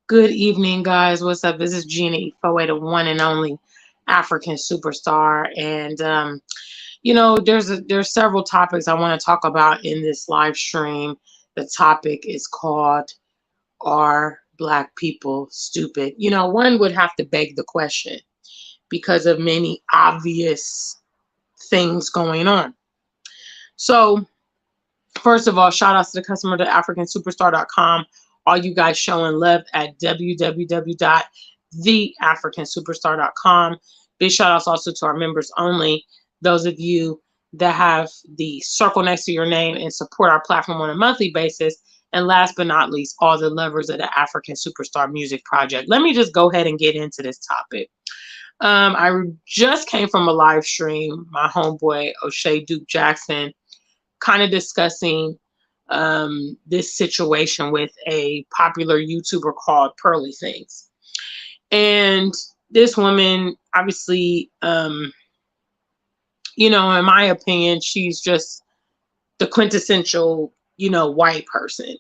Good evening, guys. What's up? This is Gina Ifoe, the one and only African superstar. And there's several topics I want to talk about in this live stream. The topic is called "Are Black People Stupid?" One would have to beg the question because of many obvious things going on. So, first of all, shout outs to the customer to afrikansuperstar.com. All you guys showing love at www.theafrikansuperstar.com. Big shout outs also to our members only. Those of you that have the circle next to your name and support our platform on a monthly basis. And last but not least, all the lovers of the African Superstar Music Project. Let me just go ahead and get into this topic. I just came from a live stream. My homeboy, O'Shea Duke Jackson, kind of discussing this situation with a popular YouTuber called Pearly Things. And this woman, obviously, in my opinion, she's just the quintessential, white person.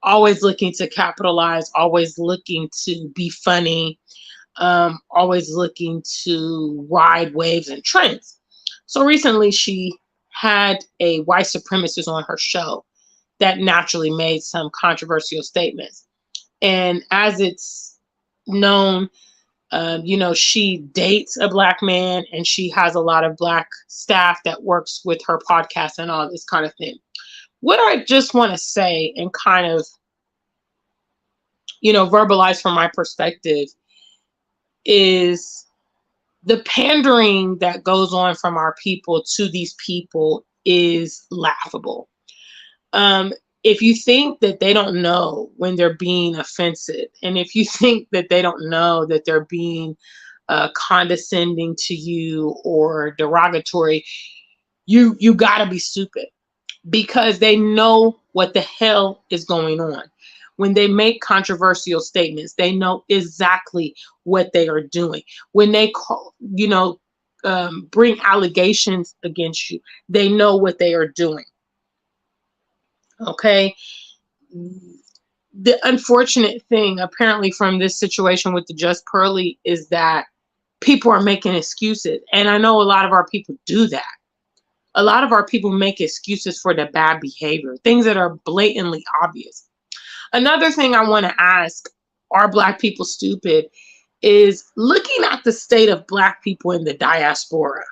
Always looking to capitalize, always looking to be funny, always looking to ride waves and trends. So recently she had a white supremacist on her show that naturally made some controversial statements. And as it's known, she dates a Black man and she has a lot of Black staff that works with her podcast and all this kind of thing. What I just want to say and kind of, verbalize from my perspective is the pandering that goes on from our people to these people is laughable. If you think that they don't know when they're being offensive, and if you think that they don't know that they're being condescending to you or derogatory, you got to be stupid, because they know what the hell is going on. When they make controversial statements, they know exactly what they are doing. When they call, bring allegations against you, they know what they are doing. Okay. The unfortunate thing, apparently, from this situation with the Just Pearly is that people are making excuses. And I know a lot of our people do that. A lot of our people make excuses for the bad behavior, things that are blatantly obvious. Another thing I want to ask, are Black people stupid, is looking at the state of Black people in the diaspora,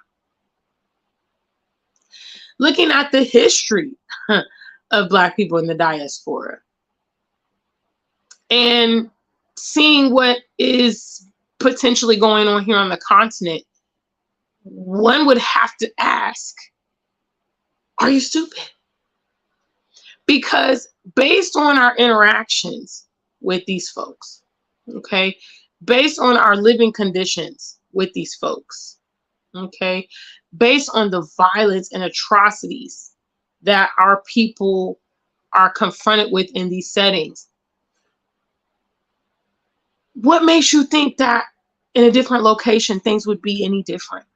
looking at the history of Black people in the diaspora, and seeing what is potentially going on here on the continent. One would have to ask, are you stupid? Because based on our interactions with these folks, okay, based on our living conditions with these folks, okay, based on the violence and atrocities that our people are confronted with in these settings, what makes you think that in a different location things would be any different?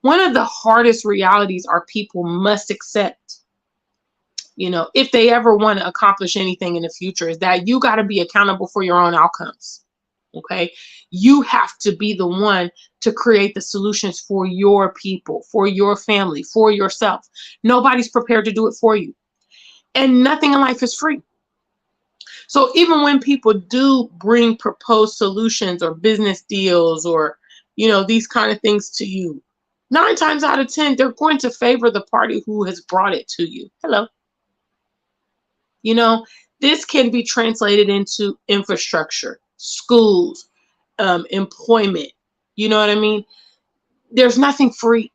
One of the hardest realities our people must accept, if they ever want to accomplish anything in the future, is that you got to be accountable for your own outcomes. Okay. You have to be the one to create the solutions for your people, for your family, for yourself. Nobody's prepared to do it for you. And nothing in life is free. So even when people do bring proposed solutions or business deals or, these kind of things to you, 9 times out of 10, they're going to favor the party who has brought it to you. Hello. This can be translated into infrastructure, schools, employment. You know what I mean? There's nothing free.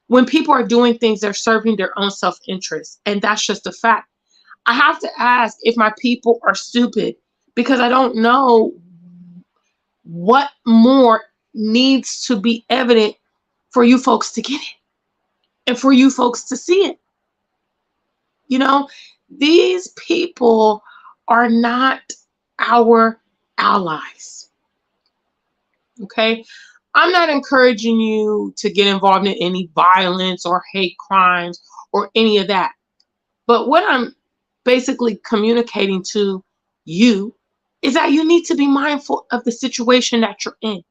When people are doing things, they're serving their own self-interest. And that's just a fact. I have to ask if my people are stupid, because I don't know what more needs to be evident for you folks to get it and for you folks to see it. These people are not our allies. Okay? I'm not encouraging you to get involved in any violence or hate crimes or any of that. But what I'm basically communicating to you is that you need to be mindful of the situation that you're in.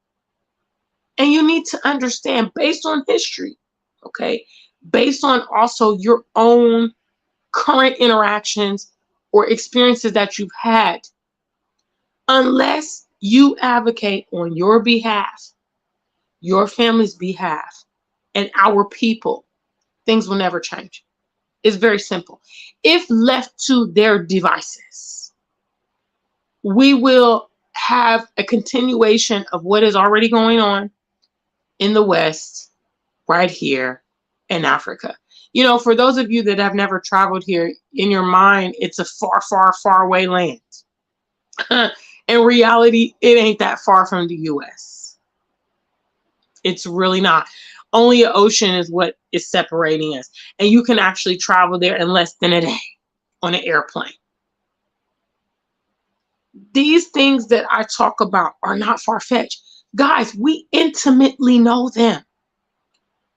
And you need to understand, based on history, okay, based on also your own current interactions or experiences that you've had, unless you advocate on your behalf, your family's behalf, and our people, things will never change. It's very simple. If left to their devices, we will have a continuation of what is already going on in the West, right here in Africa. You know, for those of you that have never traveled here, in your mind, it's a far, far, far away land. In reality, it ain't that far from the US. It's really not. Only an ocean is what is separating us. And you can actually travel there in less than a day on an airplane. These things that I talk about are not far-fetched. Guys, we intimately know them.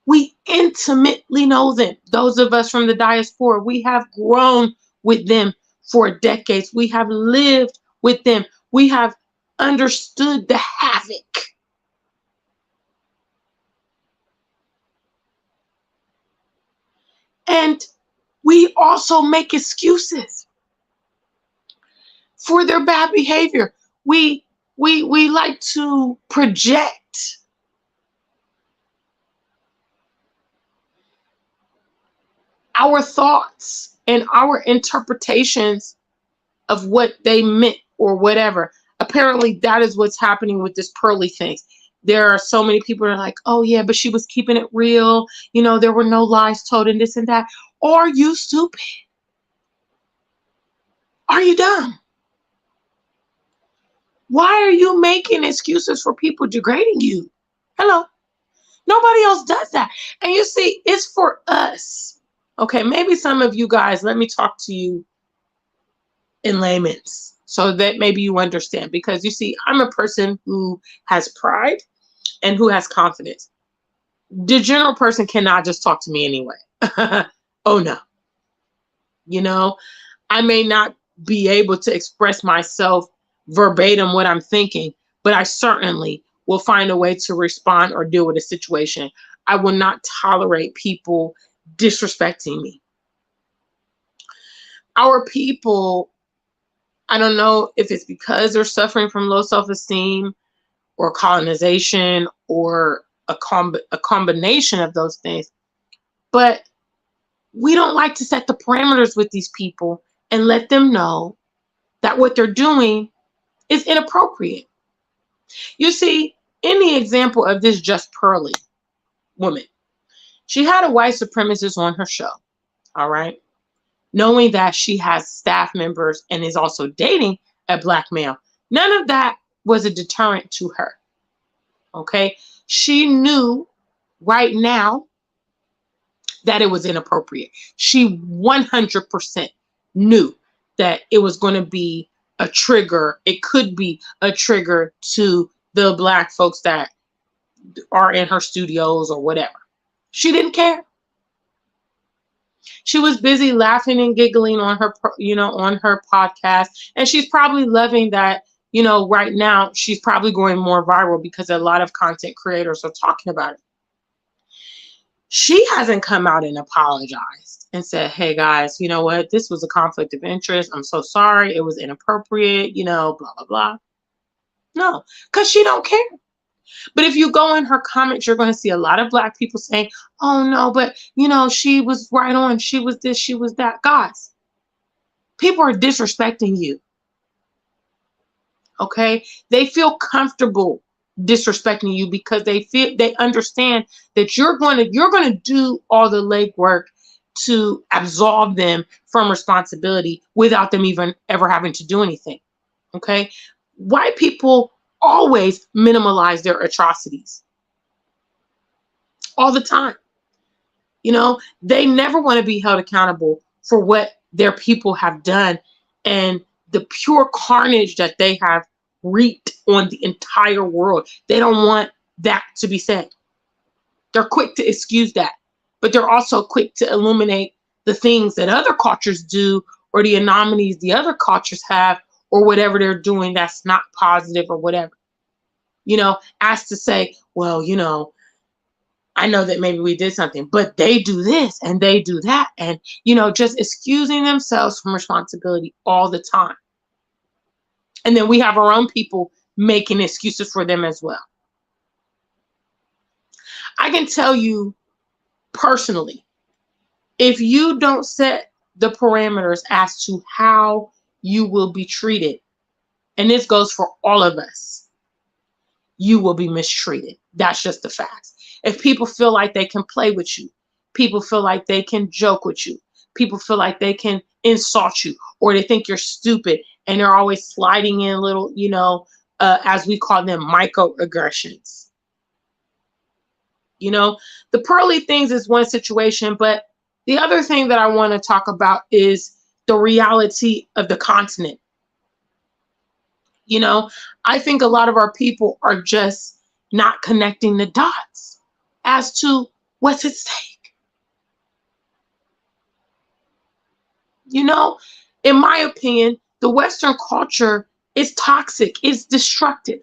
We intimately know them. Those of us from the diaspora, we have grown with them for decades. We have lived with them. We have understood the havoc. And we also make excuses for their bad behavior. We like to project our thoughts and our interpretations of what they meant or whatever. Apparently, that is what's happening with this Pearly thing. There are so many people that are like, oh yeah, but she was keeping it real. You know, there were no lies told and this and that. Are you stupid? Are you dumb? Why are you making excuses for people degrading you? Hello. Nobody else does that. And you see, it's for us. Okay, maybe some of you guys, let me talk to you in layman's so that maybe you understand. Because you see, I'm a person who has pride and who has confidence. The general person cannot just talk to me anyway. Oh no. You know, I may not be able to express myself verbatim what I'm thinking, but I certainly will find a way to respond or deal with a situation. I will not tolerate people disrespecting me. Our people, I don't know if it's because they're suffering from low self-esteem or colonization or a combination of those things, but we don't like to set the parameters with these people and let them know that what they're doing is inappropriate. You see, in the example of this Just Pearly woman, she had a white supremacist on her show, all right? Knowing that she has staff members and is also dating a black male. None of that was a deterrent to her, okay? She knew right now that it was inappropriate. She 100% knew that it was going to be a trigger. It could be a trigger to the black folks that are in her studios or whatever. She didn't care. She was busy laughing and giggling on her, on her podcast. And she's probably loving that, right now she's probably going more viral because a lot of content creators are talking about it. She hasn't come out and apologized and said, hey guys, you know what? This was a conflict of interest. I'm so sorry. It was inappropriate, blah, blah, blah. No, because she don't care. But if you go in her comments, you're going to see a lot of black people saying, oh no, but she was right on. She was this, she was that. Guys, people are disrespecting you. Okay? They feel comfortable disrespecting you because they understand that you're going to do all the legwork to absolve them from responsibility without them even ever having to do anything. Okay? White people always minimalize their atrocities all the time. They never want to be held accountable for what their people have done and the pure carnage that they have wreaked on the entire world. They don't want that to be said. They're quick to excuse that, but they're also quick to illuminate the things that other cultures do or the anomalies the other cultures have or whatever they're doing that's not positive or whatever. As to say, well, I know that maybe we did something, but they do this and they do that. And, just excusing themselves from responsibility all the time. And then we have our own people making excuses for them as well. I can tell you personally, if you don't set the parameters as to how you will be treated, and this goes for all of us, you will be mistreated. That's just the facts. If people feel like they can play with you, people feel like they can joke with you, people feel like they can insult you, or they think you're stupid, and they're always sliding in little, as we call them, microaggressions. The pearly things is one situation, but the other thing that I want to talk about is the reality of the continent. I think a lot of our people are just not connecting the dots as to what's at stake. In my opinion, the Western culture is toxic, it's destructive.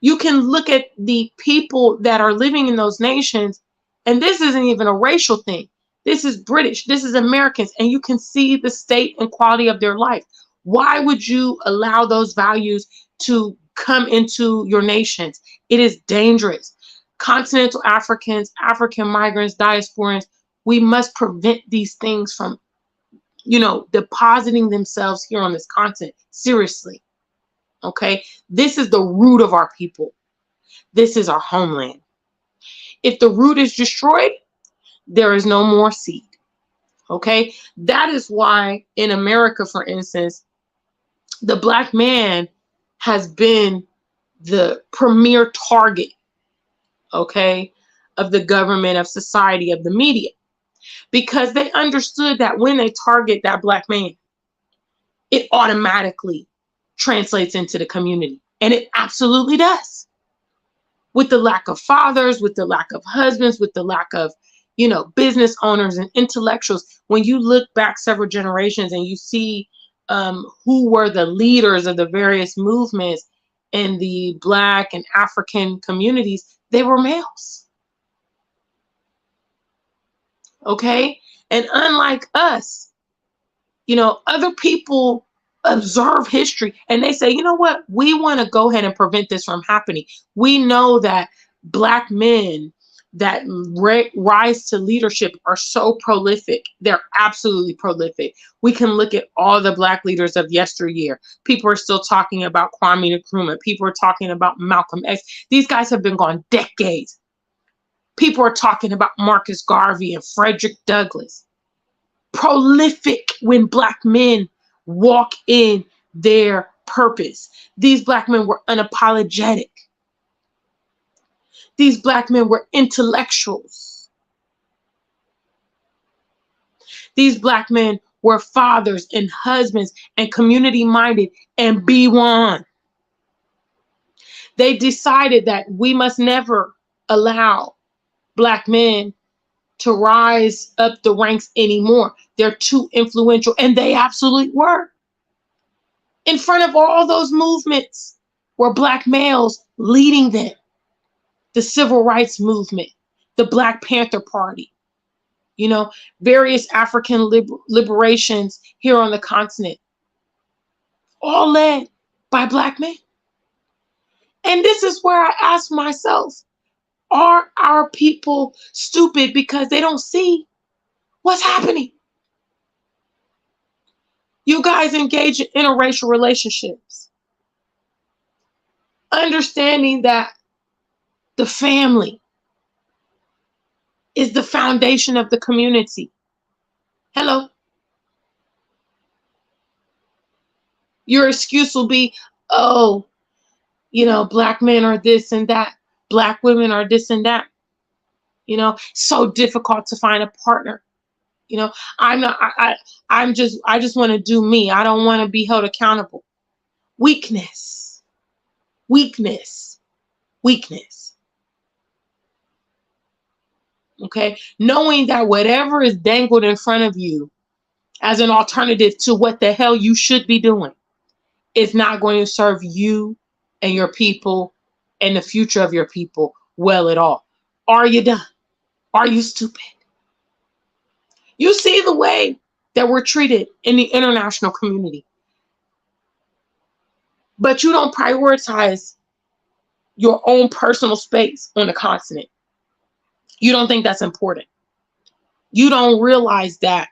You can look at the people that are living in those nations, and this isn't even a racial thing. This is British, this is Americans, and you can see the state and quality of their life. Why would you allow those values to come into your nations? It is dangerous. Continental Africans, African migrants, diasporans, we must prevent these things from, depositing themselves here on this continent. Seriously. Okay? This is the root of our people. This is our homeland. If the root is destroyed, there is no more seed. Okay? That is why in America, for instance, the Black man has been the premier target, okay, of the government, of society, of the media, because they understood that when they target that Black man, it automatically translates into the community. And it absolutely does. With the lack of fathers, with the lack of husbands, with the lack of, business owners and intellectuals, when you look back several generations and you see who were the leaders of the various movements in the Black and African communities, they were males. Okay? And unlike us, other people observe history and they say, you know what? We want to go ahead and prevent this from happening. We know that Black men that rise to leadership are so prolific. They're absolutely prolific. We can look at all the Black leaders of yesteryear. People are still talking about Kwame Nkrumah. People are talking about Malcolm X. These guys have been gone decades. People are talking about Marcus Garvey and Frederick Douglass. Prolific when Black men walk in their purpose. These Black men were unapologetic. These Black men were intellectuals. These Black men were fathers and husbands and community-minded and B1. They decided that we must never allow Black men to rise up the ranks anymore. They're too influential, and they absolutely were. In front of all those movements were Black males leading them. The civil rights movement, the Black Panther Party, various African liberations here on the continent, all led by Black men. And this is where I ask myself, are our people stupid because they don't see what's happening? You guys engage in interracial relationships, understanding that the family is the foundation of the community. Hello. Your excuse will be, oh, Black men are this and that. Black women are this and that. So difficult to find a partner. I just want to do me. I don't want to be held accountable. Weakness. Okay? Knowing that whatever is dangled in front of you as an alternative to what the hell you should be doing is not going to serve you and your people and the future of your people well at all. Are you done? Are you stupid? You see the way that we're treated in the international community, but you don't prioritize your own personal space on the continent. You don't think that's important. You don't realize that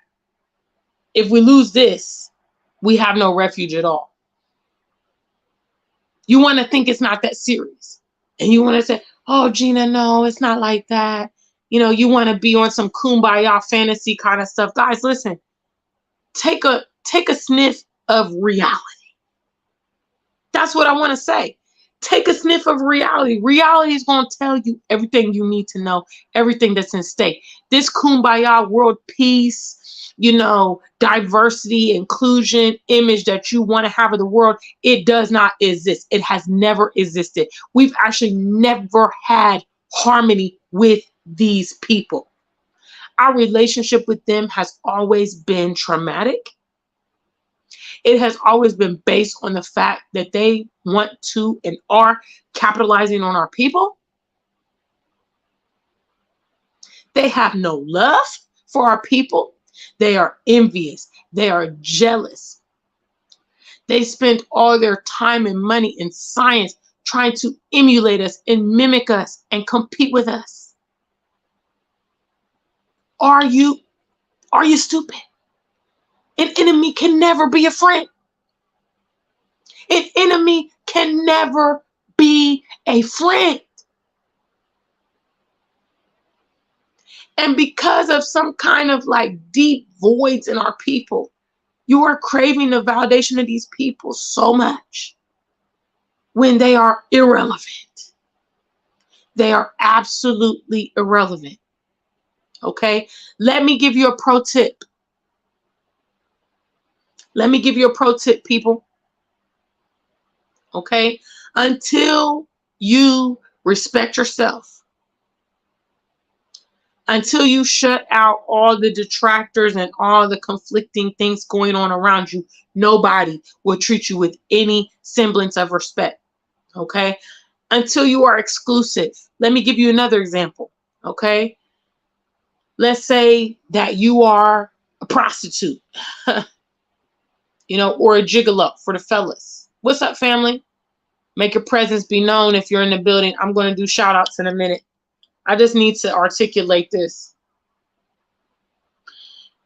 if we lose this, we have no refuge at all. You want to think it's not that serious. And you want to say, oh, Gina, no, it's not like that. You know, you want to be on some kumbaya fantasy kind of stuff. Guys, listen, take a sniff of reality. That's what I want to say. Take a sniff of reality. Reality is going to tell you everything you need to know, everything that's in stake. This kumbaya world peace, you know, diversity, inclusion image that you want to have of the world, it does not exist. It has never existed. We've actually never had harmony with these people. Our relationship with them has always been traumatic. It has always been based on the fact that they want to and are capitalizing on our people. They have no love for our people. They are envious. They are jealous. They spend all their time and money in science trying to emulate us and mimic us and compete with us. Are you stupid? An enemy can never be a friend. An enemy can never be a friend. And because of some kind of like deep voids in our people, you are craving the validation of these people so much when they are irrelevant. They are absolutely irrelevant. Okay? Let me give you a pro tip. Let me give you a pro tip, people. Okay? Until you respect yourself, until you shut out all the detractors and all the conflicting things going on around you, nobody will treat you with any semblance of respect. Okay? Until you are exclusive. Let me give you another example. Okay? Let's say that you are a prostitute. You know, or a gigolo for the fellas. What's up, family? Make your presence be known if you're in the building. I'm going to do shout outs in a minute. I just need to articulate this.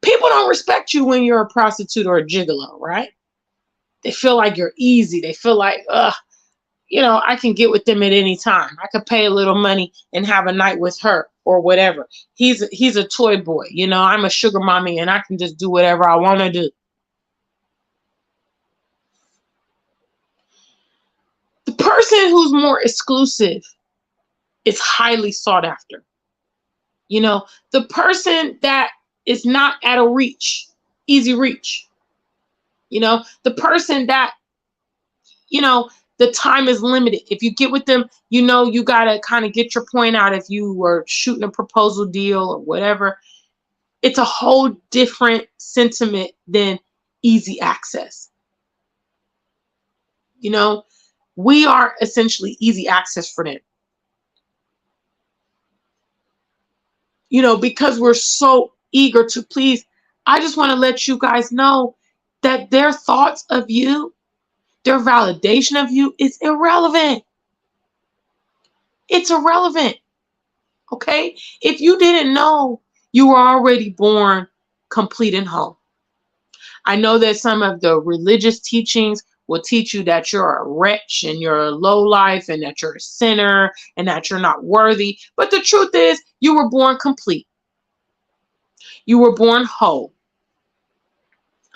People don't respect you when you're a prostitute or a gigolo, right? They feel like you're easy. They feel like, you know, I can get with them at any time. I could pay a little money and have a night with her or whatever. He's a toy boy. You know, I'm a sugar mommy and I can just do whatever I want to do. The person who's more exclusive is highly sought after. You know, the person that is not at a reach, easy reach. You know, the person that, you know, the time is limited. If you get with them, you know, you got to kind of get your point out if you were shooting a proposal deal or whatever. It's a whole different sentiment than easy access. You know, we are essentially easy access for them. You know, because we're so eager to please. I just want to let you guys know that their thoughts of you, their validation of you is irrelevant. It's irrelevant. Okay? If you didn't know, you were already born complete and whole. I know that some of the religious teachings will teach you that you're a wretch and you're a lowlife and that you're a sinner and that you're not worthy. But the truth is, you were born complete. You were born whole.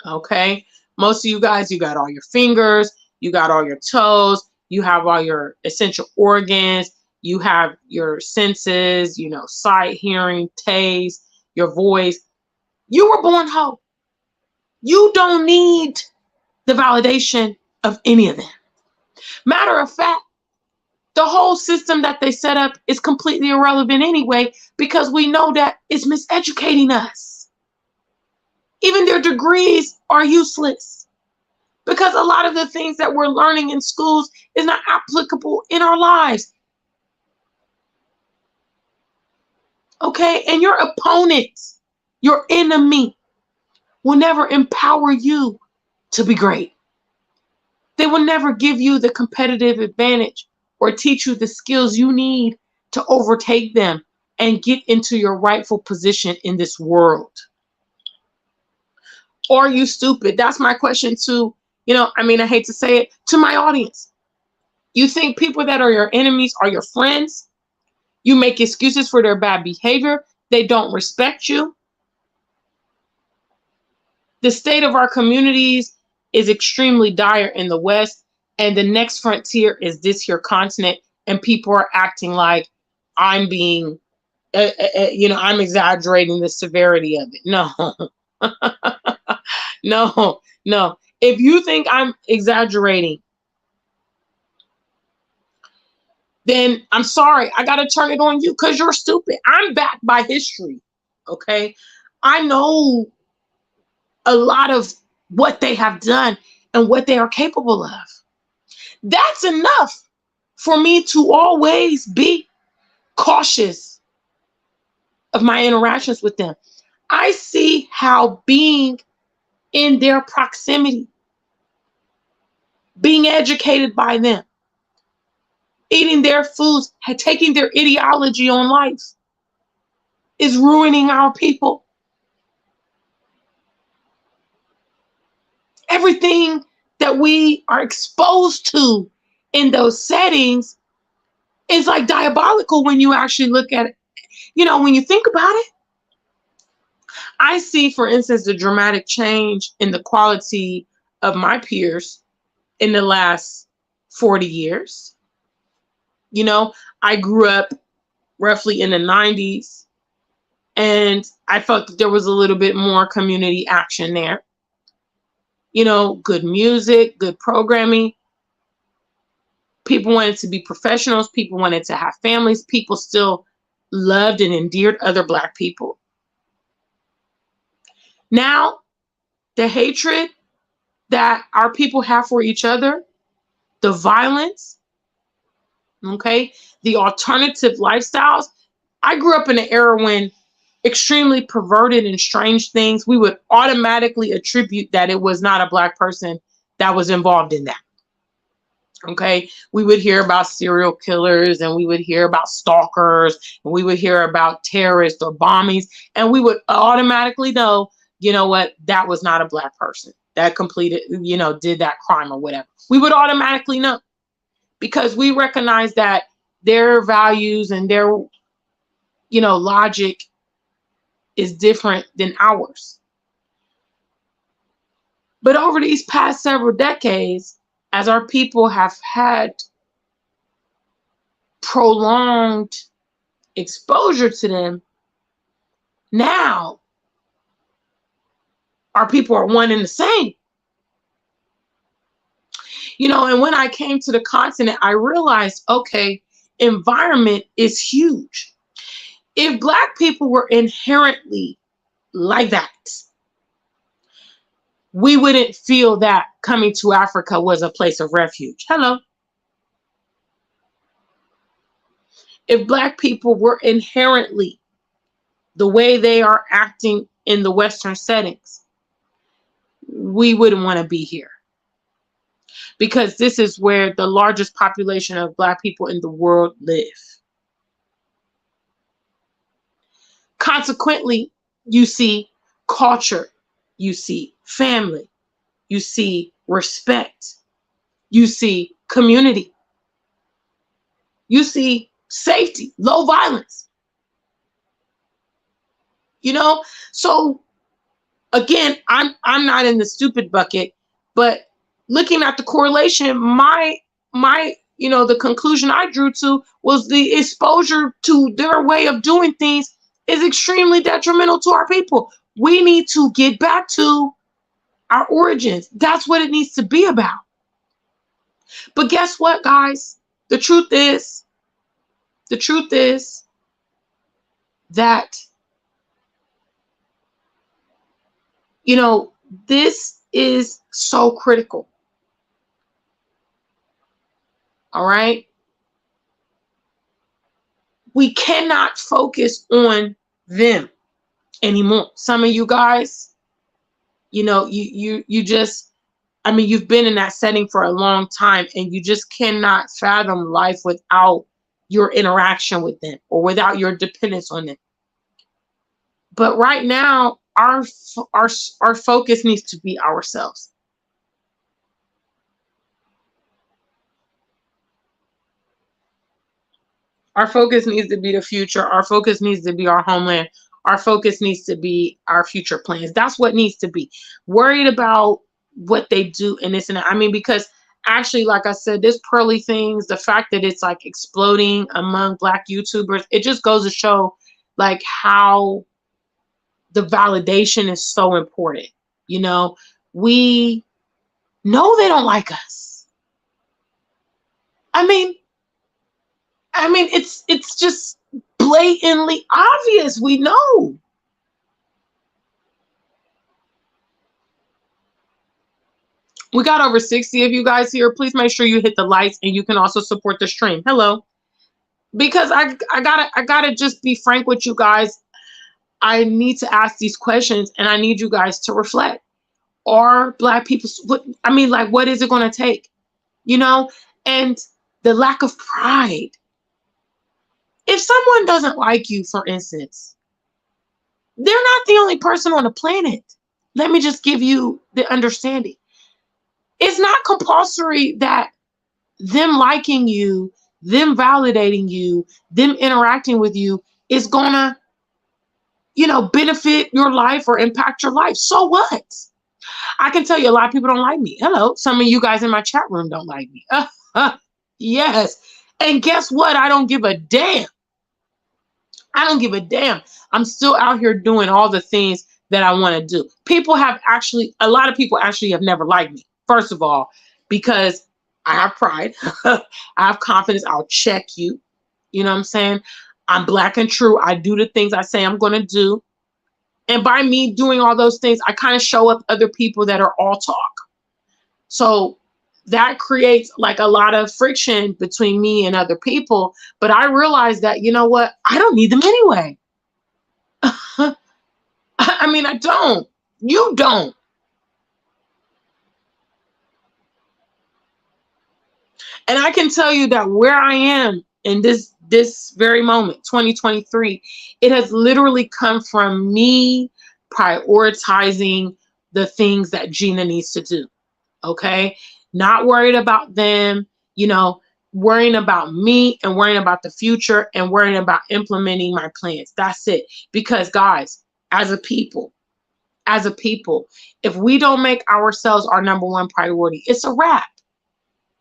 Okay? Most of you guys, you got all your fingers, you got all your toes, you have all your essential organs, you have your senses, you know, sight, hearing, taste, your voice. You were born whole. You don't need the validation of any of them. Matter of fact, the whole system that they set up is completely irrelevant anyway, because we know that it's miseducating us. Even their degrees are useless because a lot of the things that we're learning in schools is not applicable in our lives. Okay? And your opponent, your enemy, will never empower you to be great. They will never give you the competitive advantage or teach you the skills you need to overtake them and get into your rightful position in this world. Or are you stupid? That's my question to, I hate to say it, to my audience. You think people that are your enemies are your friends? You make excuses for their bad behavior. They don't respect you. The state of our communities is extremely dire in the West, and the next frontier is this here continent, and people are acting like I'm being, I'm exaggerating the severity of it. No, no. If you think I'm exaggerating, then I'm sorry. I got to turn it on you because you're stupid. I'm backed by history. Okay. I know a lot of what they have done and what they are capable of. That's enough for me to always be cautious of my interactions with them. I see how being in their proximity, being educated by them, eating their foods, taking their ideology on life is ruining our people. Everything that we are exposed to in those settings is like diabolical when you actually look at it. When you think about it, I see, for instance, the dramatic change in the quality of my peers in the last 40 years. I grew up roughly in the 90s, and I felt that there was a little bit more community action there. Good music, good programming. People wanted to be professionals. People wanted to have families. People still loved and endeared other Black people. Now, the hatred that our people have for each other, the violence, okay, the alternative lifestyles. I grew up in an era when extremely perverted and strange things, we would automatically attribute that it was not a Black person that was involved in that. Okay, we would hear about serial killers, and we would hear about stalkers, and we would hear about terrorists or bombings, and we would automatically know, what, that was not a Black person that completed, did that crime or whatever. We would automatically know because we recognize that their values and their, logic is different than ours. But over these past several decades, as our people have had prolonged exposure to them, now our people are one and the same. And when I came to the continent, I realized, okay, environment is huge. If Black people were inherently like that, we wouldn't feel that coming to Africa was a place of refuge. Hello. If Black people were inherently the way they are acting in the Western settings, we wouldn't want to be here. Because this is where the largest population of Black people in the world live. Consequently, you see culture, you see family, you see respect, you see community, you see safety, low violence. So again, I'm not in the stupid bucket, but looking at the correlation, my the conclusion I drew to was the exposure to their way of doing things is extremely detrimental to our people. We need to get back to our origins. That's what it needs to be about. But guess what, guys? The truth is that, this is so critical. All right. We cannot focus on them anymore. Some of you guys, you just, I mean, you've been in that setting for a long time and you just cannot fathom life without your interaction with them or without your dependence on them. But right now, our focus needs to be ourselves. Our focus needs to be the future. Our focus needs to be our homeland. Our focus needs to be our future plans. That's what needs to be. Worried about what they do and this and that. I mean, because actually, like I said, this pearly things, the fact that it's like exploding among Black YouTubers, it just goes to show like how the validation is so important. We know they don't like us. I mean, it's just blatantly obvious. We know. We got over 60 of you guys here. Please make sure you hit the likes and you can also support the stream. Hello. Because I gotta just be frank with you guys. I need to ask these questions and I need you guys to reflect. Are Black people, what is it gonna take? And the lack of pride. If someone doesn't like you, for instance, they're not the only person on the planet. Let me just give you the understanding. It's not compulsory that them liking you, them validating you, them interacting with you is gonna, benefit your life or impact your life. So what? I can tell you a lot of people don't like me. Hello, some of you guys in my chat room don't like me. Yes. And guess what? I don't give a damn. I don't give a damn. I'm still out here doing all the things that I want to do. A lot of people actually have never liked me. First of all, because I have pride. I have confidence. I'll check you. You know what I'm saying? I'm Black and true. I do the things I say I'm going to do. And by me doing all those things, I kind of show up other people that are all talk. So that creates like a lot of friction between me and other people. But I realize that, you know what? I don't need them anyway. I don't. You don't. And I can tell you that where I am in this very moment, 2023, it has literally come from me prioritizing the things that Gina needs to do. Okay? Not worried about them, worrying about me and worrying about the future and worrying about implementing my plans. That's it. Because guys, as a people, if we don't make ourselves our number one priority, it's a wrap.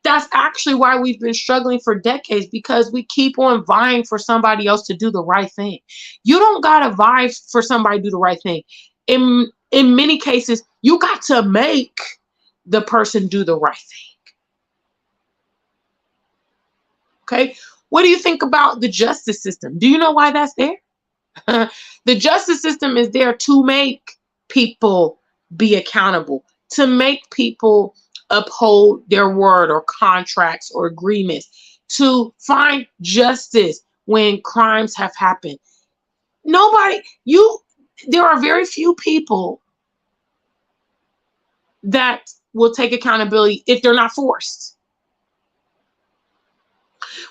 That's actually why we've been struggling for decades, because we keep on vying for somebody else to do the right thing. You don't gotta vie for somebody to do the right thing. In many cases, you got to make the person do the right thing. Okay? What do you think about the justice system? Do you know why that's there? The justice system is there to make people be accountable, to make people uphold their word or contracts or agreements, to find justice when crimes have happened. There are very few people that will take accountability if they're not forced.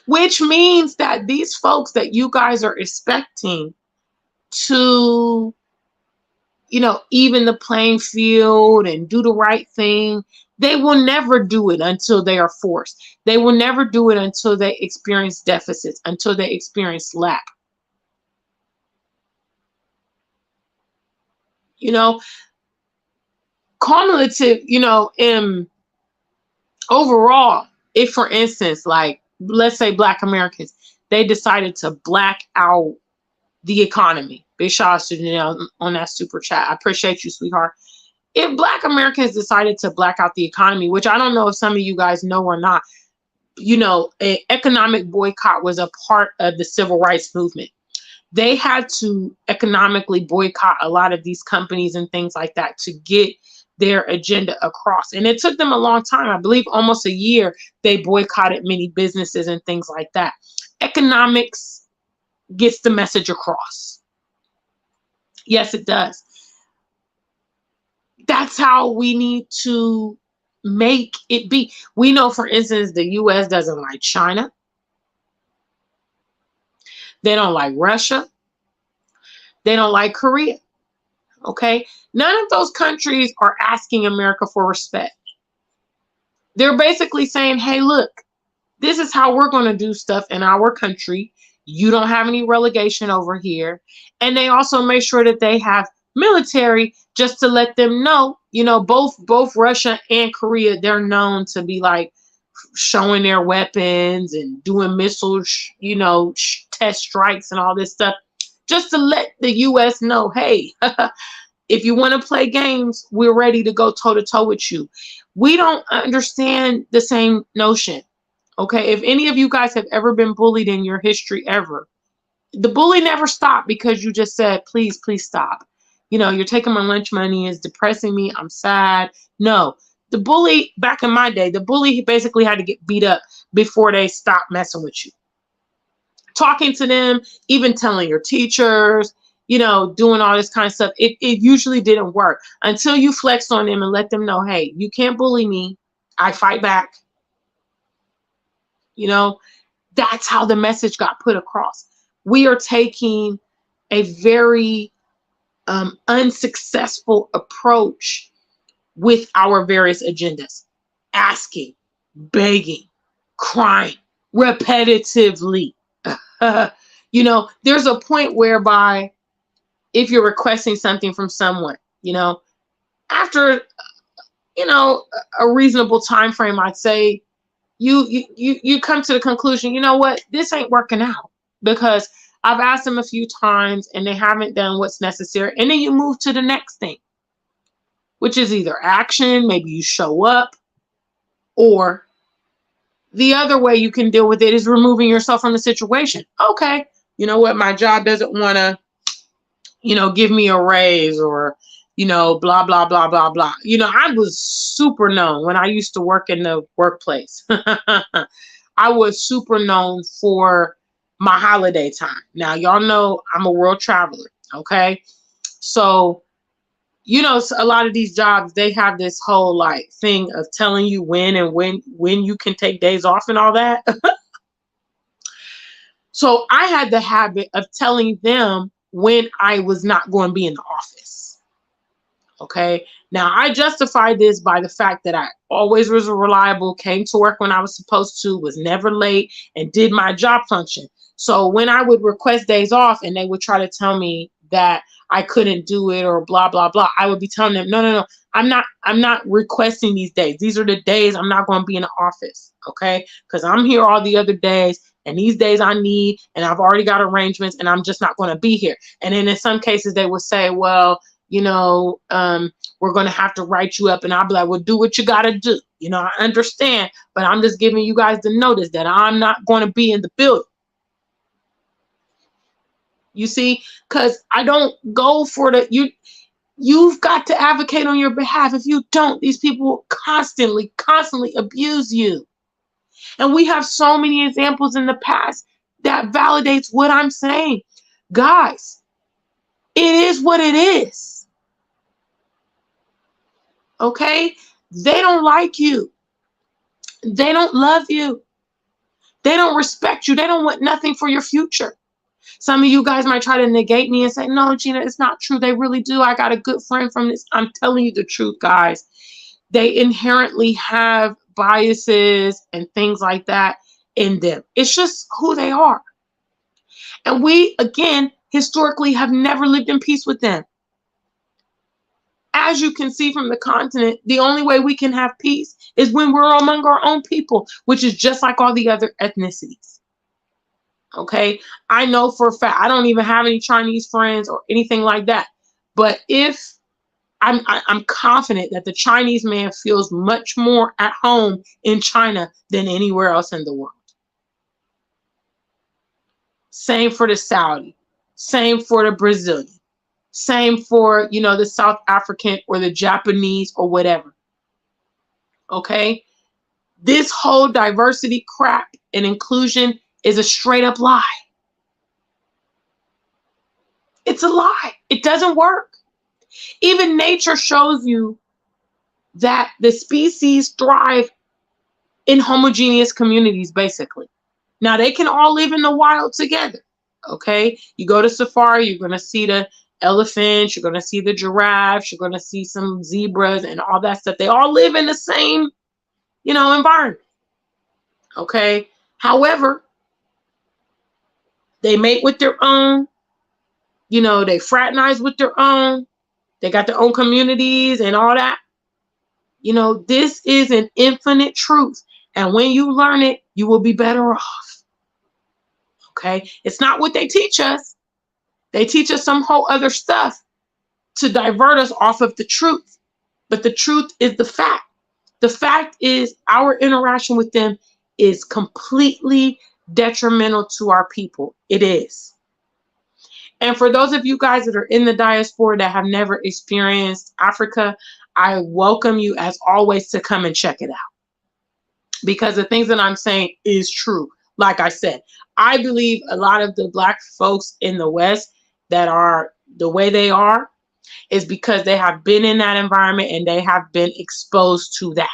Which means that these folks that you guys are expecting to, even the playing field and do the right thing, they will never do it until they are forced. They will never do it until they experience deficits, until they experience lack. Cumulative, overall, if for instance, like, let's say Black Americans, they decided to black out the economy. Big shout out to Janelle on that super chat. I appreciate you, sweetheart. If Black Americans decided to black out the economy, which I don't know if some of you guys know or not, an economic boycott was a part of the civil rights movement. They had to economically boycott a lot of these companies and things like that to get their agenda across. And it took them a long time. I believe almost a year. They boycotted many businesses and things like that. Economics gets the message across. Yes, it does. That's how we need to make it be. We know, for instance, the US doesn't like China. They don't like Russia. They don't like Korea. Okay? None of those countries are asking America for respect. They're basically saying, hey, look, this is how we're going to do stuff in our country. You don't have any relegation over here. And they also make sure that they have military just to let them know, you know, both Russia and Korea, they're known to be like showing their weapons and doing missile, you know, test strikes and all this stuff, just to let the US know, hey, if you want to play games, we're ready to go toe to toe with you. We don't understand the same notion. Okay, if any of you guys have ever been bullied in your history ever, the bully never stopped because you just said, please, please stop. You know, you're taking my lunch money, it's depressing me, I'm sad. No, the bully, back in my day, the bully basically had to get beat up before they stopped messing with you. Talking to them, even telling your teachers, you know, doing all this kind of stuff, it usually didn't work until you flexed on them and let them know, hey, you can't bully me, I fight back. You know, that's how the message got put across. We are taking a very unsuccessful approach with our various agendas. Asking, begging, crying, repetitively. You know, there's a point whereby if you're requesting something from someone, you know, after, you know, a reasonable time frame, I'd say, you come to the conclusion, you know what, this ain't working out because I've asked them a few times and they haven't done what's necessary. And then you move to the next thing, which is either action, maybe you show up, or the other way you can deal with it is removing yourself from the situation. Okay, you know what, my job doesn't want to, you know, give me a raise or, you know, blah, blah, blah, blah, blah. You know, I was super known when I used to work in the workplace. I was super known for my holiday time. Now, y'all know I'm a world traveler, okay? So, you know, a lot of these jobs, they have this whole like thing of telling you when you can take days off and all that. So I had the habit of telling them when I was not going to be in the office. Okay. Now I justify this by the fact that I always was reliable, came to work when I was supposed to, was never late, and did my job function. So when I would request days off and they would try to tell me that I couldn't do it or blah, blah, blah, I would be telling them, no, I'm not requesting these days. These are the days I'm not going to be in the office. Okay. Because I'm here all the other days. And these days I need, and I've already got arrangements, and I'm just not going to be here. And then in some cases they would say, well, you know, we're going to have to write you up. And I'll be like, well, do what you got to do. You know, I understand, but I'm just giving you guys the notice that I'm not going to be in the building. You see, because I don't go for you've got to advocate on your behalf. If you don't, these people will constantly abuse you. And we have so many examples in the past that validates what I'm saying. Guys, it is what it is. Okay? They don't like you. They don't love you. They don't respect you. They don't want nothing for your future. Some of you guys might try to negate me and say, no, Gina, it's not true. They really do. I got a good friend from this. I'm telling you the truth, guys. They inherently have biases and things like that in them. It's just who they are. And we, again, historically have never lived in peace with them. As you can see from the continent, the only way we can have peace is when we're among our own people, which is just like all the other ethnicities. Okay, I know for a fact, I don't even have any Chinese friends or anything like that. But if I'm confident that the Chinese man feels much more at home in China than anywhere else in the world. Same for the Saudi, same for the Brazilian, Same for, the South African or the Japanese or whatever. Okay? This whole diversity crap and inclusion is a straight up lie. It's a lie. It doesn't work. Even nature shows you that the species thrive in homogeneous communities, basically. Now, they can all live in the wild together, okay? You go to safari, you're going to see the elephants, you're going to see the giraffes, you're going to see some zebras and all that stuff. They all live in the same, environment, okay? However, they mate with their own, they fraternize with their own, they got their own communities and all that. This is an infinite truth. And when you learn it, you will be better off. Okay? It's not what they teach us. They teach us some whole other stuff to divert us off of the truth. But the truth is the fact. The fact is our interaction with them is completely detrimental to our people. It is. And for those of you guys that are in the diaspora that have never experienced Africa, I welcome you as always to come and check it out. Because the things that I'm saying is true. Like I said, I believe a lot of the Black folks in the West that are the way they are is because they have been in that environment and they have been exposed to that.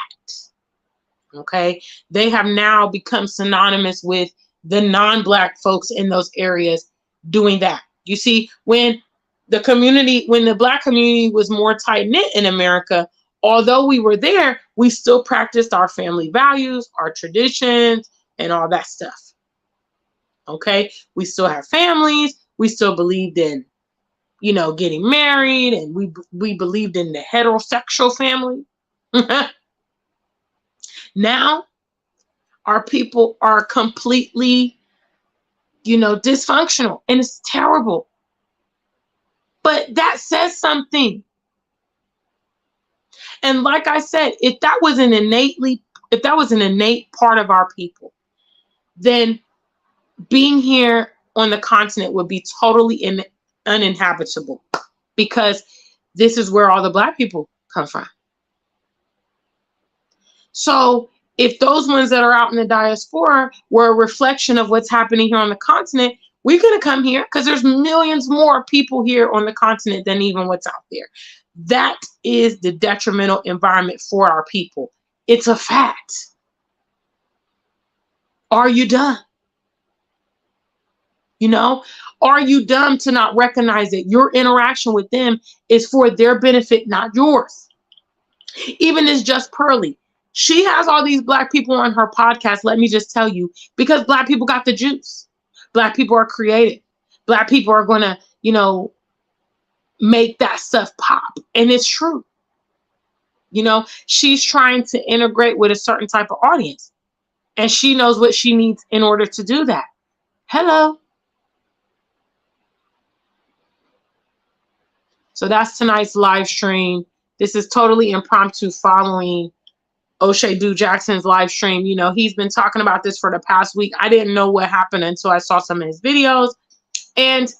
Okay? They have now become synonymous with the non-Black folks in those areas doing that. You see, when the Black community was more tight-knit in America, although we were there, we still practiced our family values, our traditions, and all that stuff. Okay? We still have families. We still believed in, getting married, and we believed in the heterosexual family. Now, our people are completely, dysfunctional, and it's terrible. But that says something. And like I said, if that was an innate part of our people, then being here on the continent would be totally uninhabitable, because this is where all the Black people come from. So if those ones that are out in the diaspora were a reflection of what's happening here on the continent, we're going to come here because there's millions more people here on the continent than even what's out there. That is the detrimental environment for our people. It's a fact. Are you dumb? Are you dumb to not recognize that your interaction with them is for their benefit, not yours? Even as Just Pearly, she has all these Black people on her podcast, let me just tell you, because Black people got the juice. Black people are creative. Black people are going to, make that stuff pop. And it's true. She's trying to integrate with a certain type of audience. And she knows what she needs in order to do that. Hello. So that's tonight's live stream. This is totally impromptu following O'Shea Du Jackson's live stream. He's been talking about this for the past week. I didn't know what happened until I saw some of his videos. And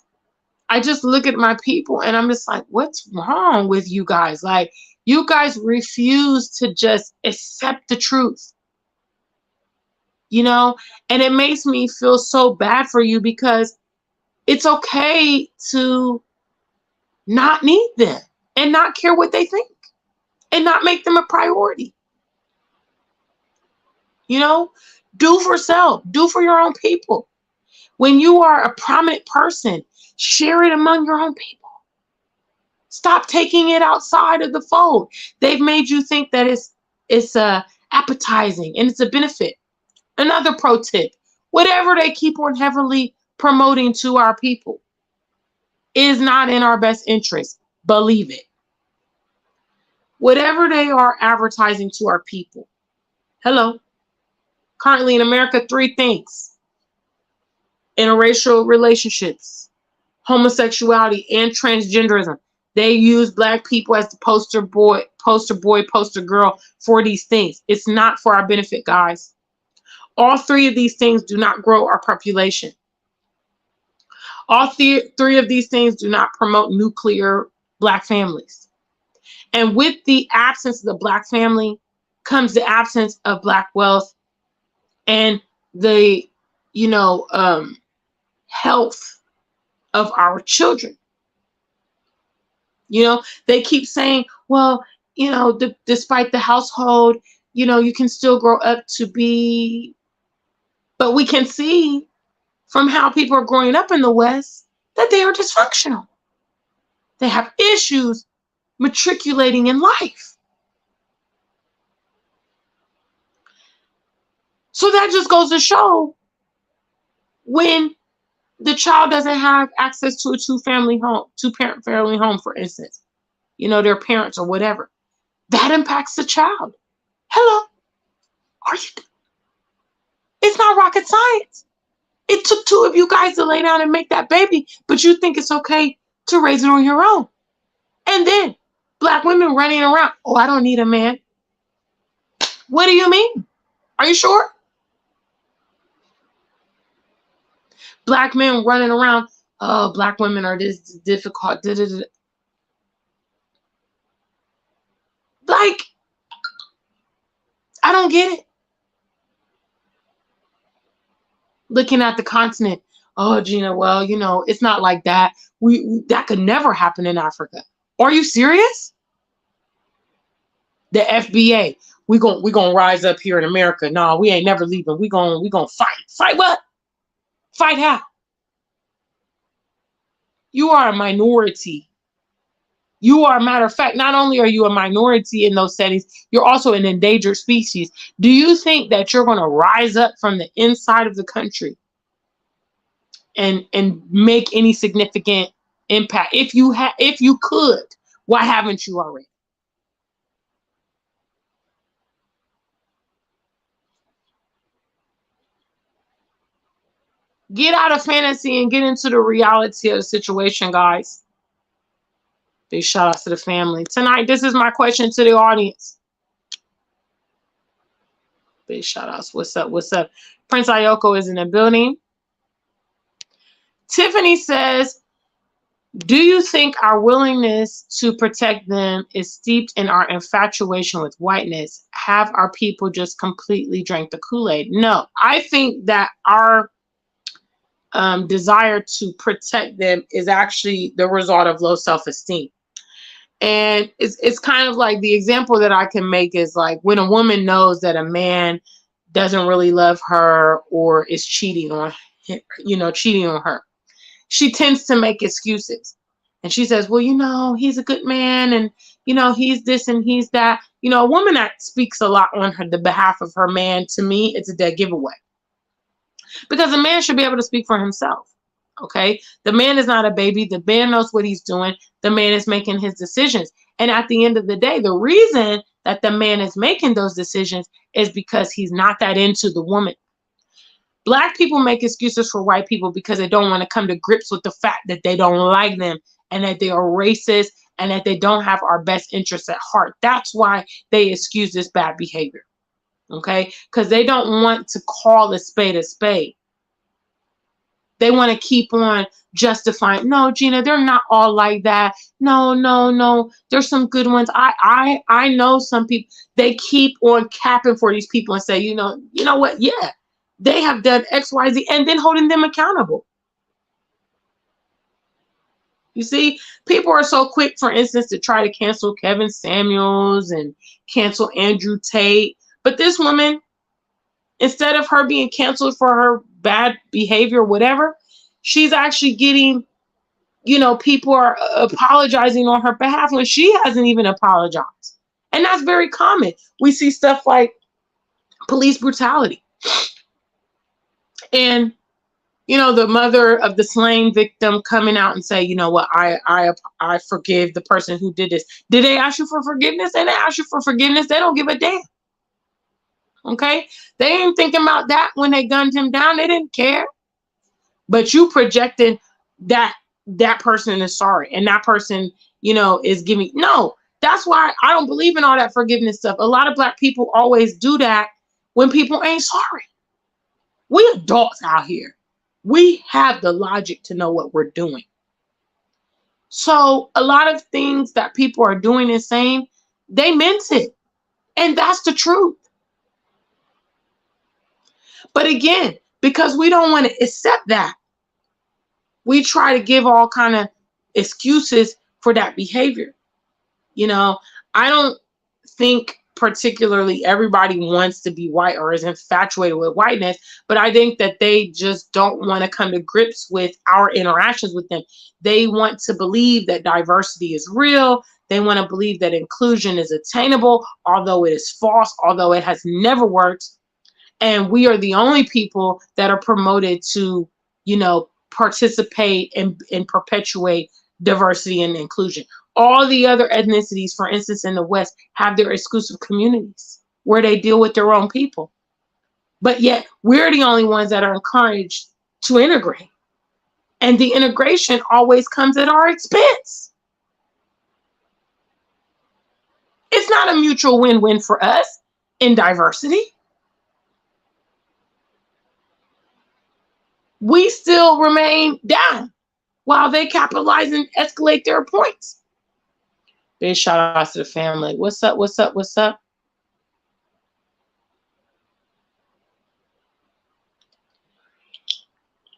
I just look at my people and I'm just like, what's wrong with you guys? Like, you guys refuse to just accept the truth. And it makes me feel so bad for you, because it's okay to not need them and not care what they think and not make them a priority. Do for self, do for your own people. When you are a prominent person, share it among your own people. Stop taking it outside of the fold. They've made you think that it's appetizing and it's a benefit. Another pro tip, whatever they keep on heavily promoting to our people is not in our best interest. Believe it. Whatever they are advertising to our people. Hello. Currently in America, 3 things: interracial relationships, homosexuality, and transgenderism. They use Black people as the poster boy, poster girl for these things. It's not for our benefit, guys. All 3 of these things do not grow our population. All three of these things do not promote nuclear Black families. And with the absence of the Black family comes the absence of Black wealth and the, health of our children. They keep saying, well, despite the household, you can still grow up to be, but we can see from how people are growing up in the West that they are dysfunctional. They have issues matriculating in life. So that just goes to show when the child doesn't have access to a two-parent family home, for instance, their parents or whatever, that impacts the child. Hello, it's not rocket science. It took two of you guys to lay down and make that baby, but you think it's okay to raise it on your own. And then Black women running around, oh, I don't need a man. What do you mean? Are you sure? Black men running around, oh, Black women are this difficult. Like, I don't get it. Looking at the continent, oh, Gina, well, it's not like that. That could never happen in Africa. Are you serious? The FBA, we gonna rise up here in America. No, we ain't never leaving. We gonna fight. Fight what? Fight how? You are a minority. You are, a matter of fact, not only are you a minority in those settings, you're also an endangered species. Do you think that you're going to rise up from the inside of the country and make any significant impact? If you could, why haven't you already? Get out of fantasy and get into the reality of the situation, guys. Big shout outs to the family. Tonight, this is my question to the audience. Big shout outs. What's up? What's up? Prince Ayoko is in the building. Tiffany says, do you think our willingness to protect them is steeped in our infatuation with whiteness? Have our people just completely drank the Kool-Aid? No, I think that our desire to protect them is actually the result of low self-esteem. And it's kind of like the example that I can make is like when a woman knows that a man doesn't really love her or is cheating on her. She tends to make excuses. And she says, well, he's a good man and, he's this and he's that. A woman that speaks a lot on the behalf of her man, to me, it's a dead giveaway. Because a man should be able to speak for himself. Okay, the man is not a baby. The man knows what he's doing. The man is making his decisions. And at the end of the day, the reason that the man is making those decisions is because he's not that into the woman. Black people make excuses for white people because they don't want to come to grips with the fact that they don't like them and that they are racist and that they don't have our best interests at heart. That's why they excuse this bad behavior. Okay, because they don't want to call a spade a spade. They want to keep on justifying, no, Gina, they're not all like that. No. There's some good ones. I know some people, they keep on capping for these people and say, you know what? Yeah, they have done X, Y, Z, and then holding them accountable. You see, people are so quick, for instance, to try to cancel Kevin Samuels and cancel Andrew Tate. But this woman, instead of her being canceled for her bad behavior, whatever, she's actually getting, people are apologizing on her behalf when she hasn't even apologized. And that's very common. We see stuff like police brutality. And, the mother of the slain victim coming out and say, you know what, I forgive the person who did this. Did they ask you for forgiveness? They didn't ask you for forgiveness. They don't give a damn. Okay, they ain't thinking about that when they gunned him down. They didn't care. But you projecting that person is sorry and that person, is giving. No, that's why I don't believe in all that forgiveness stuff. A lot of Black people always do that when people ain't sorry. We adults out here. We have the logic to know what we're doing. So a lot of things that people are doing and saying, they meant it. And that's the truth. But again, because we don't want to accept that, we try to give all kind of excuses for that behavior. You know, I don't think particularly everybody wants to be white or is infatuated with whiteness, but I think that they just don't want to come to grips with our interactions with them. They want to believe that diversity is real. They want to believe that inclusion is attainable, although it is false, although it has never worked. And we are the only people that are promoted to, you know, participate and perpetuate diversity and inclusion. All the other ethnicities, for instance, in the West, have their exclusive communities where they deal with their own people. But yet we're the only ones that are encouraged to integrate. And the integration always comes at our expense. It's not a mutual win-win for us in diversity. We still remain down while they capitalize and escalate their points. Big shout out to the family. What's up? What's up? What's up?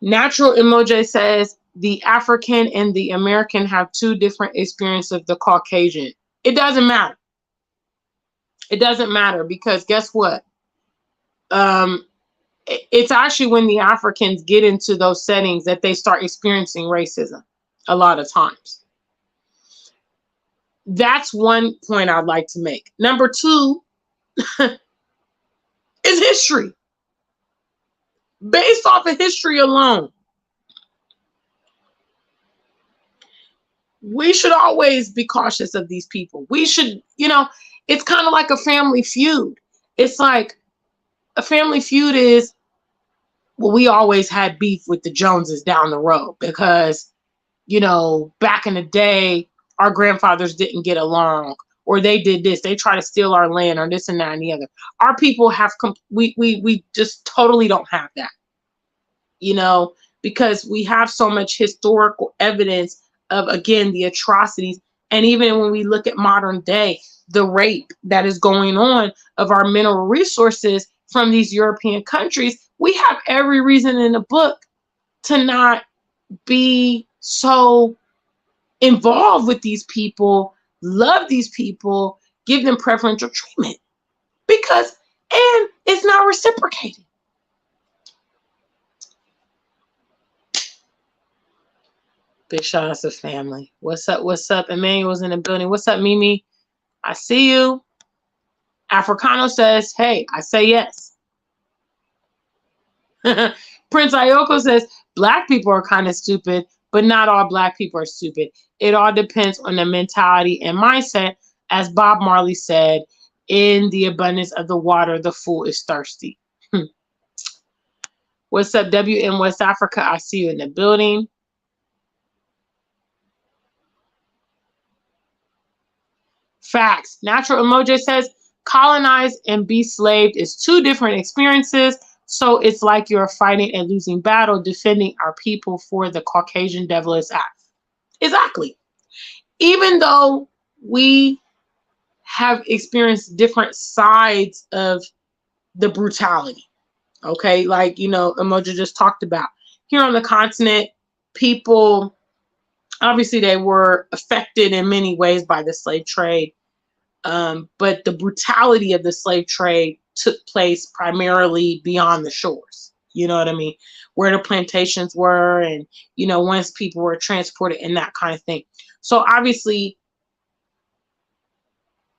Natural Emoji says the African and the American have two different experiences of the Caucasian. It doesn't matter. It doesn't matter because guess what? It's actually when the Africans get into those settings that they start experiencing racism a lot of times. That's one point I'd like to make. Number two is history. Based off of history alone, we should always be cautious of these people. We should, you know, it's kind of like a family feud. It's like a family feud is, well, we always had beef with the Joneses down the road because, you know, back in the day, our grandfathers didn't get along, or they did this, they try to steal our land, or this and that and the other. Our people have, we just totally don't have that, you know, because we have so much historical evidence of, again, the atrocities. And even when we look at modern day, the rape that is going on of our mineral resources from these European countries, we have every reason in the book to not be so involved with these people, love these people, give them preferential treatment, because, and it's not reciprocated. Big shout out to family. What's up? What's up? Emmanuel's in the building. What's up, Mimi? I see you. Africano says, hey, I say yes. Prince Ayoko says, black people are kind of stupid, but not all black people are stupid. It all depends on the mentality and mindset. As Bob Marley said, in the abundance of the water, the fool is thirsty. What's up, WM West Africa? I see you in the building. Facts. Natural Emoji says, colonize and be slaved is two different experiences. So it's like you're fighting a losing battle, defending our people for the Caucasian devilish act. Exactly. Even though we have experienced different sides of the brutality, okay, like, you know, Emoji just talked about. Here on the continent, people, obviously they were affected in many ways by the slave trade. But the brutality of the slave trade took place primarily beyond the shores. You know what I mean? Where the plantations were, and, you know, once people were transported and that kind of thing. So obviously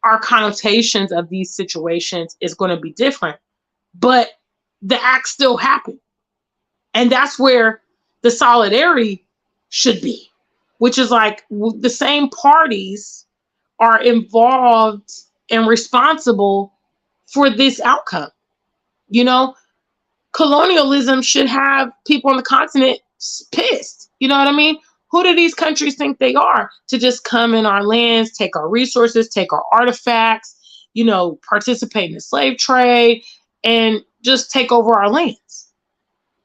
our connotations of these situations is going to be different, but the act still happened. And that's where the solidarity should be, which is like the same parties are involved and responsible for this outcome. You know, colonialism should have people on the continent pissed. You know what I mean? Who do these countries think they are to just come in our lands, take our resources, take our artifacts, you know, participate in the slave trade, and just take over our lands?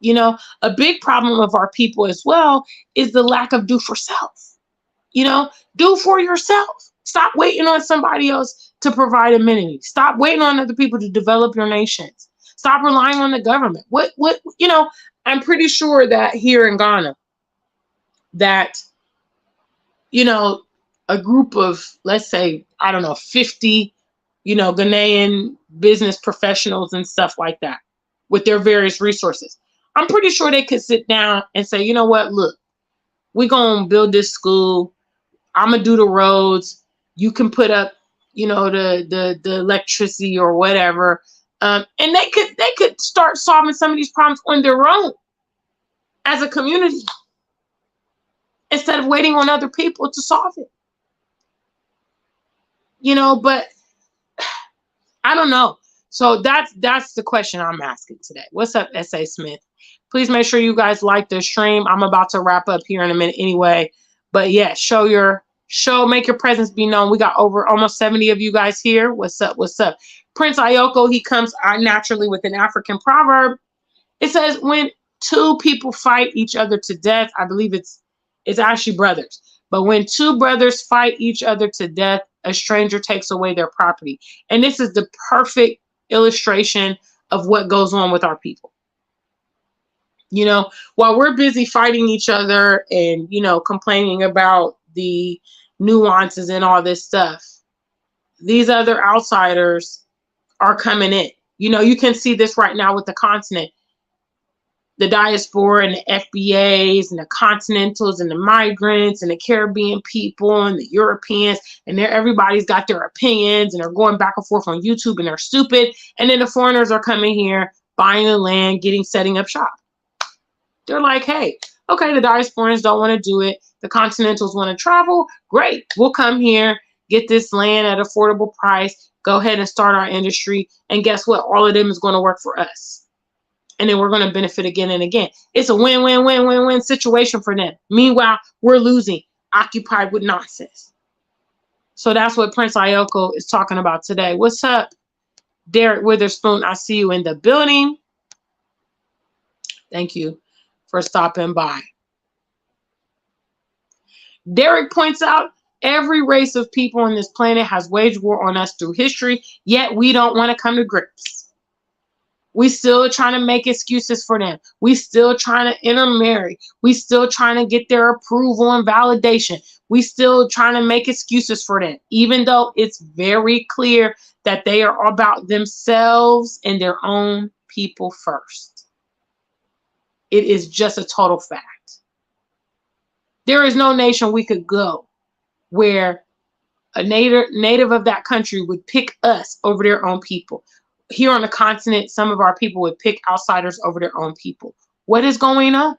You know, a big problem of our people as well is the lack of do for self. You know, do for yourself. Stop waiting on somebody else to provide amenities. Stop waiting on other people to develop your nations. Stop relying on the government. You know, I'm pretty sure that here in Ghana, that, you know, a group of, let's say, I don't know, 50, you know, Ghanaian business professionals and stuff like that with their various resources. I'm pretty sure they could sit down and say, you know what, look, we're going to build this school. I'm going to do the roads. You can put up, you know, the electricity or whatever. And they could start solving some of these problems on their own as a community instead of waiting on other people to solve it. You know, but I don't know. So that's the question I'm asking today. What's up, S.A. Smith? Please make sure you guys like the stream. I'm about to wrap up here in a minute anyway. But yeah, make your presence be known. We got over almost 70 of you guys here. What's up? What's up? Prince Ayoko, he comes naturally with an African proverb. It says, when two people fight each other to death, I believe it's actually brothers. But when two brothers fight each other to death, a stranger takes away their property. And this is the perfect illustration of what goes on with our people. You know, while we're busy fighting each other and, you know, complaining about the nuances and all this stuff, these other outsiders are coming in. You know, you can see this right now with the continent. The diaspora and the FBAs and the continentals and the migrants and the Caribbean people and the Europeans, and everybody's got their opinions and they're going back and forth on YouTube and they're stupid. And then the foreigners are coming here, buying the land, setting up shop. They're like, hey, okay, the diasporans don't want to do it. The continentals want to travel. Great. We'll come here, get this land at affordable price, go ahead and start our industry. And guess what? All of them is going to work for us. And then we're going to benefit again and again. It's a win-win-win-win-win situation for them. Meanwhile, we're losing, occupied with nonsense. So that's what Prince Ayoko is talking about today. What's up, Derek Witherspoon? I see you in the building. Thank you for stopping by. Derek points out, every race of people on this planet has waged war on us through history, yet we don't want to come to grips. We still trying to make excuses for them. We still trying to intermarry. We still trying to get their approval and validation. We still trying to make excuses for them, even though it's very clear that they are about themselves and their own people first. It is just a total fact. There is no nation we could go where a native of that country would pick us over their own people. Here on the continent, some of our people would pick outsiders over their own people. What is going on?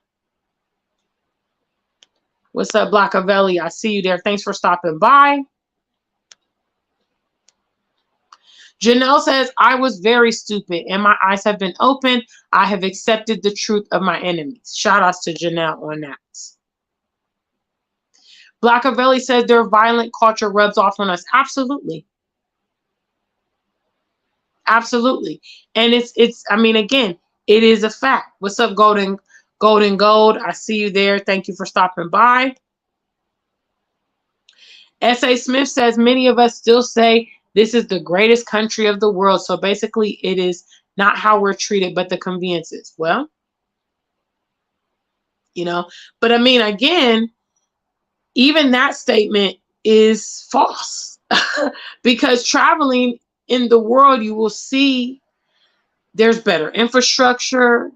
What's up, Blackavelli? I see you there. Thanks for stopping by. Janelle says, I was very stupid and my eyes have been opened. I have accepted the truth of my enemies. Shout outs to Janelle on that. Blackavelli says their violent culture rubs off on us. Absolutely. Absolutely. And it's I mean, again, it is a fact. What's up, Golden Gold? I see you there. Thank you for stopping by. S.A. Smith says many of us still say this is the greatest country of the world. So basically it is not how we're treated, but the conveniences. Well, you know, but I mean, again, even that statement is false because traveling in the world, you will see there's better infrastructure,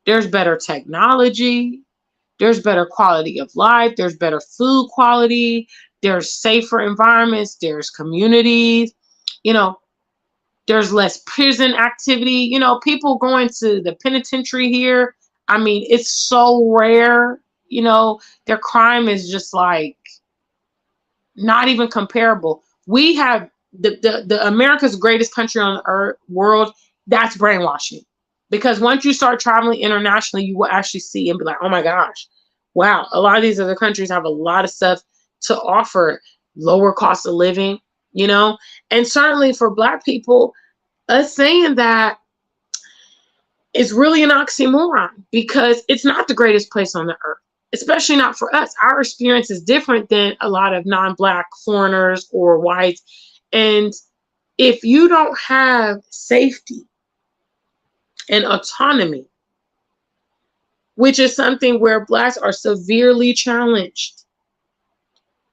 there's better technology, there's better quality of life, there's better food quality, there's safer environments, there's communities, you know, there's less prison activity, you know, people going to the penitentiary here. I mean, it's so rare, you know, their crime is just like not even comparable. We have the America's greatest country on the earth, world. That's brainwashing, because once you start traveling internationally, you will actually see and be like, oh my gosh, wow, a lot of these other countries have a lot of stuff to offer, lower cost of living, you know. And certainly for Black people, us saying that is really an oxymoron, because it's not the greatest place on the earth, especially not for us. Our experience is different than a lot of non-Black foreigners or whites. And if you don't have safety and autonomy, which is something where Blacks are severely challenged,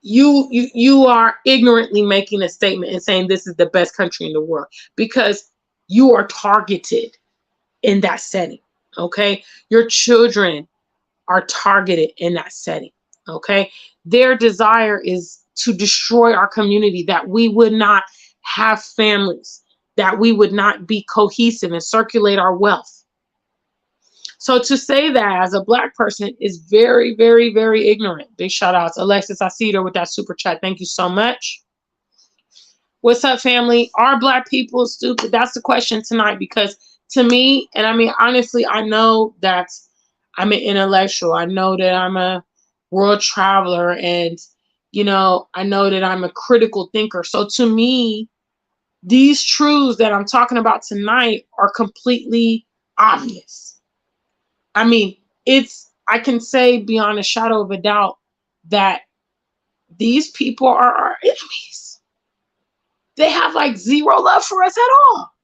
you are ignorantly making a statement and saying this is the best country in the world, because you are targeted in that setting. Okay, your children are targeted in that setting. Okay, their desire is to destroy our community, that we would not have families, that we would not be cohesive and circulate our wealth. So to say that as a Black person is very, very, very ignorant. Big shout outs. Alexis, I see you there with that super chat. Thank you so much. What's up, family? Are Black people stupid? That's the question tonight, because to me, and I mean, honestly, I know that I'm an intellectual. I know that I'm a world traveler, and, you know, I know that I'm a critical thinker. So to me, these truths that I'm talking about tonight are completely obvious. I mean, I can say beyond a shadow of a doubt that these people are our enemies. They have like zero love for us at all.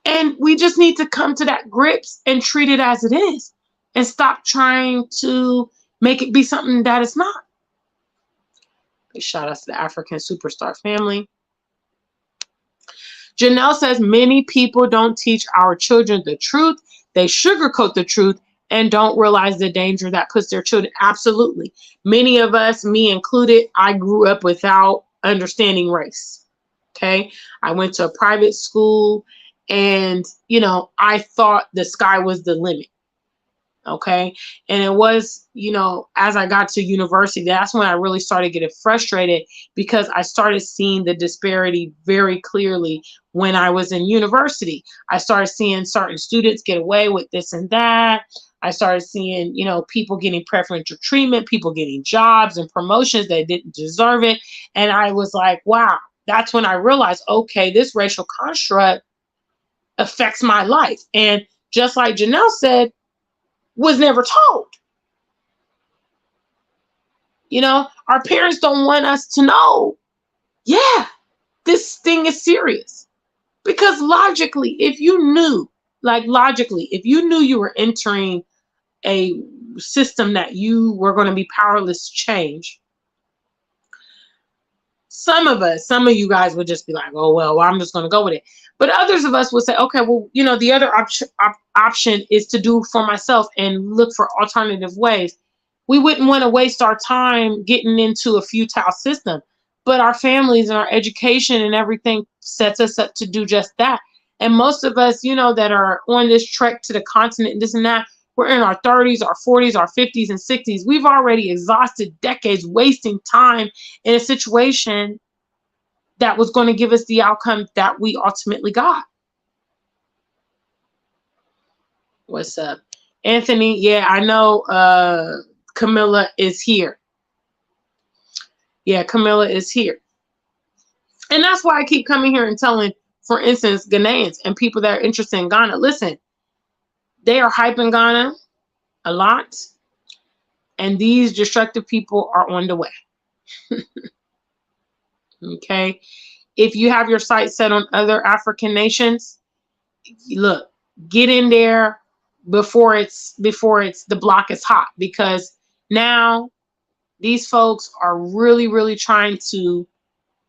And we just need to come to that grips and treat it as it is, and stop trying to make it be something that it's not. Shout out to the Afrikan Superstar family. Janelle says, many people don't teach our children the truth. They sugarcoat the truth and don't realize the danger that puts their children. Absolutely. Many of us, me included, I grew up without understanding race. Okay. I went to a private school, and, you know, I thought the sky was the limit. Okay. And it was, you know, as I got to university, that's when I really started getting frustrated, because I started seeing the disparity very clearly when I was in university. I started seeing certain students get away with this and that. I started seeing, you know, people getting preferential treatment, people getting jobs and promotions that didn't deserve it. And I was like, wow, that's when I realized, okay, this racial construct affects my life. And just like Janelle said, was never told. You know, our parents don't want us to know, yeah, this thing is serious. Because logically, if you knew, if you knew you were entering a system that you were going to be powerless to change, some of you guys would just be like, oh, well, I'm just going to go with it. But others of us would say, okay, well, you know, the other option is to do for myself and look for alternative ways. We wouldn't want to waste our time getting into a futile system. But our families and our education and everything sets us up to do just that. And most of us, you know, that are on this trek to the continent and this and that, we're in our 30s, our 40s, our 50s and 60s. We've already exhausted decades wasting time in a situation that was going to give us the outcome that we ultimately got. What's up? Anthony, yeah, I know Camilla is here. Yeah, Camilla is here. And that's why I keep coming here and telling, for instance, Ghanaians and people that are interested in Ghana, listen, they are hyping Ghana a lot, and these destructive people are on the way. Okay? If you have your sights set on other African nations, look, get in there before the block is hot, because now these folks are really, really trying to,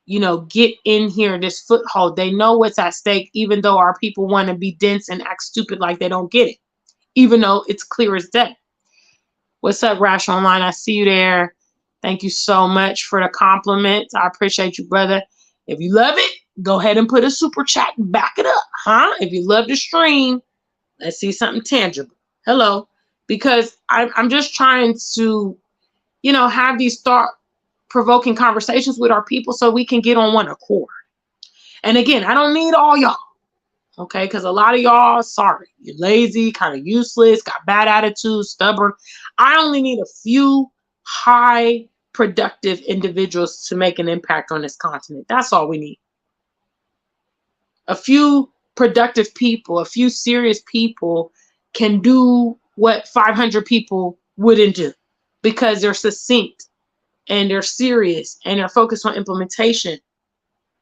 you know, get in here, this foothold. They know what's at stake, even though our people want to be dense and act stupid like they don't get it, even though it's clear as day. What's up, Rash Online? I see you there. Thank you so much for the compliments. I appreciate you, brother. If you love it, go ahead and put a super chat and back it up, huh? If you love the stream, let's see something tangible. Hello. Because I'm just trying to, you know, have these thought-provoking conversations with our people so we can get on one accord. And again, I don't need all y'all, okay? Because a lot of y'all, sorry, you're lazy, kind of useless, got bad attitudes, stubborn. I only need a few high productive individuals to make an impact on this continent. That's all we need. A few productive people, a few serious people can do what 500 people wouldn't do because they're succinct and they're serious and they're focused on implementation.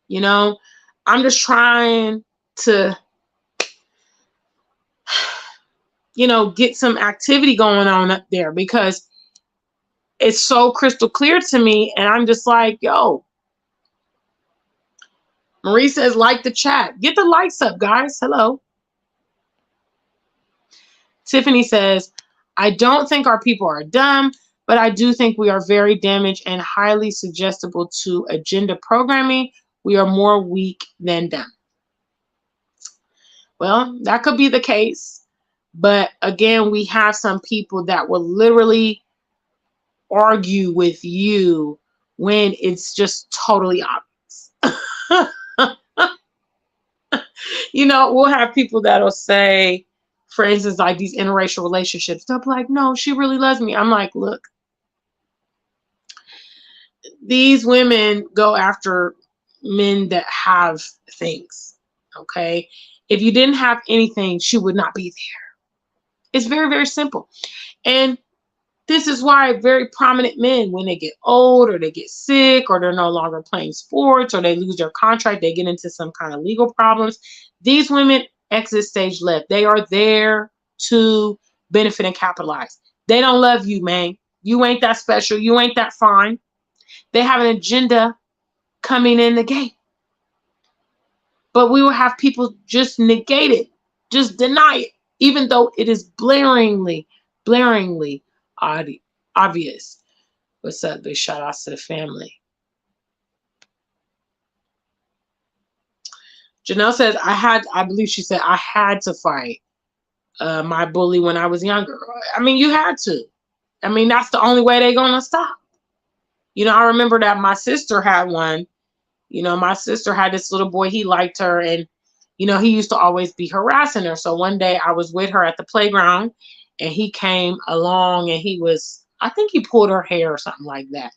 You know, I'm just trying to, you know, get some activity going on up there because it's so crystal clear to me. And I'm just like, yo, Marie says, like the chat. Get the likes up, guys. Hello. Tiffany says, I don't think our people are dumb, but I do think we are very damaged and highly suggestible to agenda programming. We are more weak than dumb. Well, that could be the case. But again, we have some people that will literally argue with you when it's just totally obvious. You know, we'll have people that'll say, for instance, like these interracial relationships, they'll be like, no, she really loves me. I'm like, look, these women go after men that have things, okay? If you didn't have anything, she would not be there. It's very, very simple. And this is why very prominent men, when they get old or they get sick or they're no longer playing sports or they lose their contract, they get into some kind of legal problems. These women exit stage left. They are there to benefit and capitalize. They don't love you, man. You ain't that special. You ain't that fine. They have an agenda coming in the gate. But we will have people just negate it, just deny it, even though it is blaringly obvious. What's up? Big shout outs to the family. Janelle says, I believe she said, I had to fight my bully when I was younger. I mean, you had to. I mean, that's the only way they're going to stop. You know, I remember that my sister had one. You know, my sister had this little boy. He liked her. And, you know, he used to always be harassing her. So one day I was with her at the playground and he came along and I think he pulled her hair or something like that.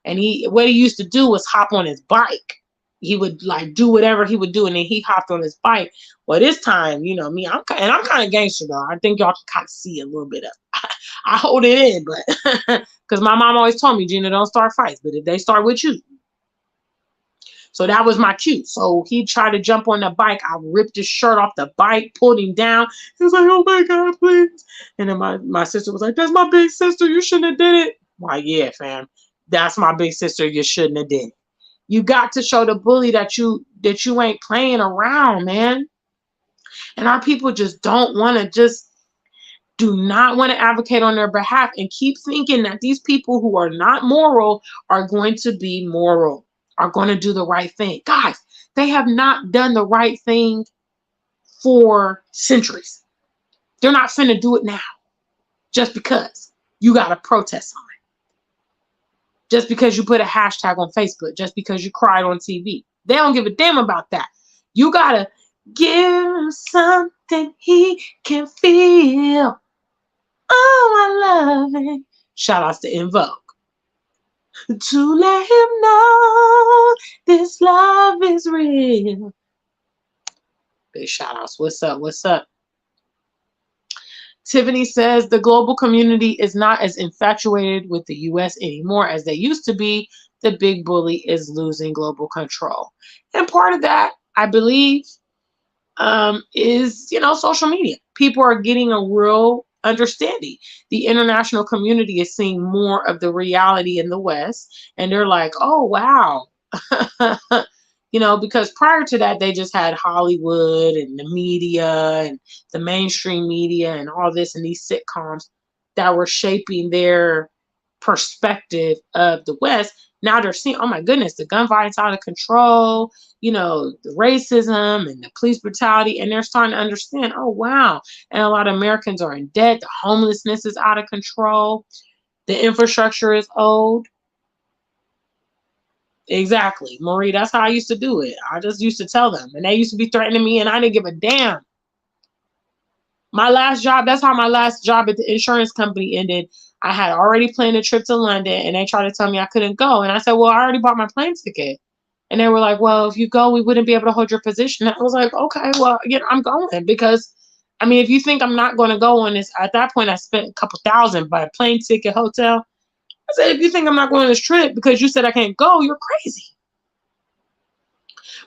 And what he used to do was hop on his bike. He would like do whatever he would do, and then he hopped on his bike. Well, this time, you know me, I'm kind of gangster though. I think y'all can kind of see a little bit of. I hold it in, but because my mom always told me, Gina, don't start fights, but if they start with you. So that was my cue. So he tried to jump on the bike. I ripped his shirt off the bike, pulled him down. He was like, oh my God, please. And then my sister was like, that's my big sister. You shouldn't have did it. Why, yeah, fam. That's my big sister. You shouldn't have did it. You got to show the bully that you ain't playing around, man. And our people just do not want to advocate on their behalf and keep thinking that these people who are not moral are going to be moral, are going to do the right thing. Guys, they have not done the right thing for centuries. They're not finna do it now just because you got a protest on it. Just because you put a hashtag on Facebook, just because you cried on TV. They don't give a damn about that. You gotta give him something he can feel. Oh, I love it. Shout outs to Invoke. To let him know this love is real. Big shout outs. What's up? What's up? Tiffany says the global community is not as infatuated with the U.S. anymore as they used to be. The big bully is losing global control. And part of that, I believe, is, you know, social media. People are getting a real understanding. The international community is seeing more of the reality in the West. And they're like, oh, wow. You know, because prior to that, they just had Hollywood and the media and the mainstream media and all this and these sitcoms that were shaping their perspective of the West. Now they're seeing, oh my goodness, the gun violence out of control, you know, the racism and the police brutality. And they're starting to understand, oh, wow. And a lot of Americans are in debt. The homelessness is out of control. The infrastructure is old. Exactly, Marie. That's how I used to do it. I just used to tell them, and they used to be threatening me, and I didn't give a damn. My last job, that's how my last job at the insurance company ended. I had already planned a trip to London, and they tried to tell me I couldn't go. And I said, well, I already bought my plane ticket. And they were like, well, if you go, we wouldn't be able to hold your position. I was like, okay, well, I'm going because, I mean, if you think I'm not going to go on this, at that point, I spent a couple thousand by a plane ticket, hotel. I said, if you think I'm not going on this trip because you said I can't go, you're crazy.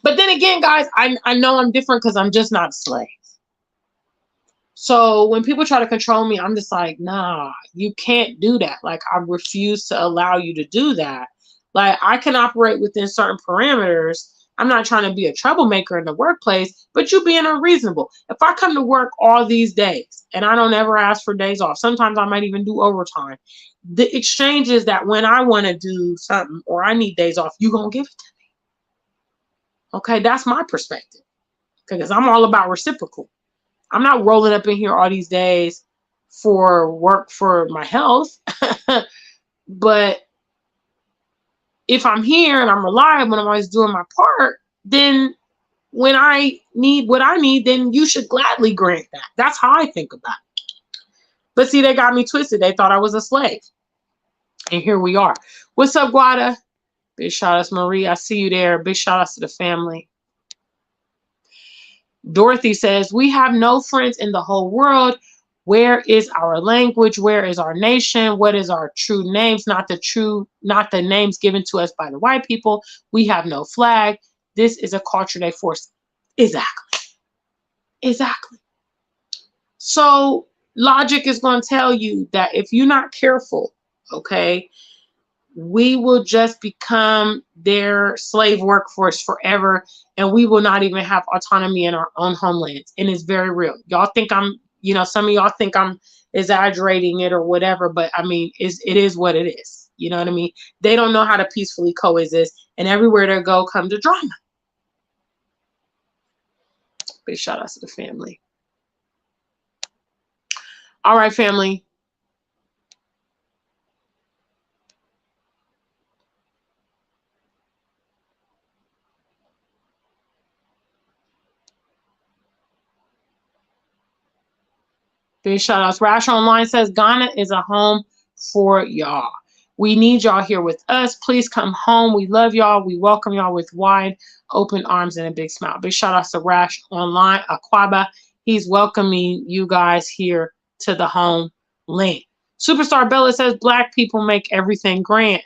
But then again, guys, I know I'm different because I'm just not a slave. So when people try to control me, I'm just like, nah, you can't do that. Like, I refuse to allow you to do that. Like, I can operate within certain parameters. I'm not trying to be a troublemaker in the workplace, but you being unreasonable. If I come to work all these days and I don't ever ask for days off, sometimes I might even do overtime. The exchange is that when I want to do something or I need days off, you're going to give it to me. Okay, that's my perspective because I'm all about reciprocal. I'm not rolling up in here all these days for work for my health. But if I'm here and I'm reliable and I'm always doing my part, then when I need what I need, then you should gladly grant that. That's how I think about it. But see, they got me twisted. They thought I was a slave. And here we are. What's up, Guada? Big shout outs, Marie. I see you there. Big shout outs to the family. Dorothy says, we have no friends in the whole world. Where is our language? Where is our nation? What is our true names? Not the names given to us by the white people. We have no flag. This is a culture they force. Exactly. Exactly. So logic is going to tell you that if you're not careful, okay, we will just become their slave workforce forever, and we will not even have autonomy in our own homelands. And it's very real. Y'all think I'm, some of y'all think I'm exaggerating it or whatever, but I mean, it is what it is. You know what I mean? They don't know how to peacefully coexist, and everywhere they go come to drama. Big shout out to the family. All right, family. Big shout outs. Rash Online says Ghana is a home for y'all. We need y'all here with us. Please come home. We love y'all. We welcome y'all with wide open arms and a big smile. Big shout outs to Rash Online, Aquaba. He's welcoming you guys here to the home link. Superstar Bella says Black people make everything grand.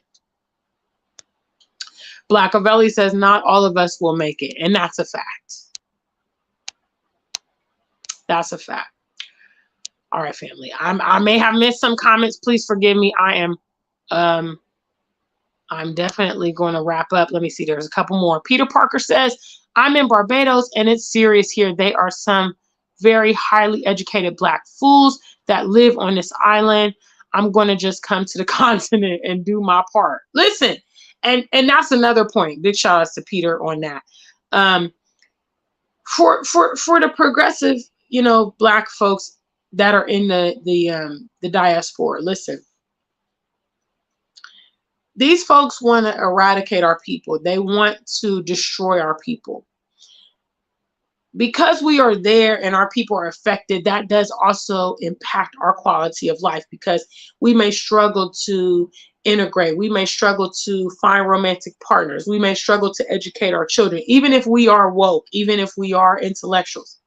Black Avelli says not all of us will make it. And that's a fact. That's a fact. All right, family. I may have missed some comments. Please forgive me. I'm definitely going to wrap up. Let me see. There's a couple more. Peter Parker says, I'm in Barbados and it's serious here. They are some very highly educated Black fools that live on this island. I'm going to just come to the continent and do my part. Listen, and that's another point. Big shout outs to Peter on that. For the progressive, Black folks that are in the diaspora, listen. These folks want to eradicate our people. They want to destroy our people. Because we are there and our people are affected, that does also impact our quality of life because we may struggle to integrate. We may struggle to find romantic partners. We may struggle to educate our children, even if we are woke, even if we are intellectuals.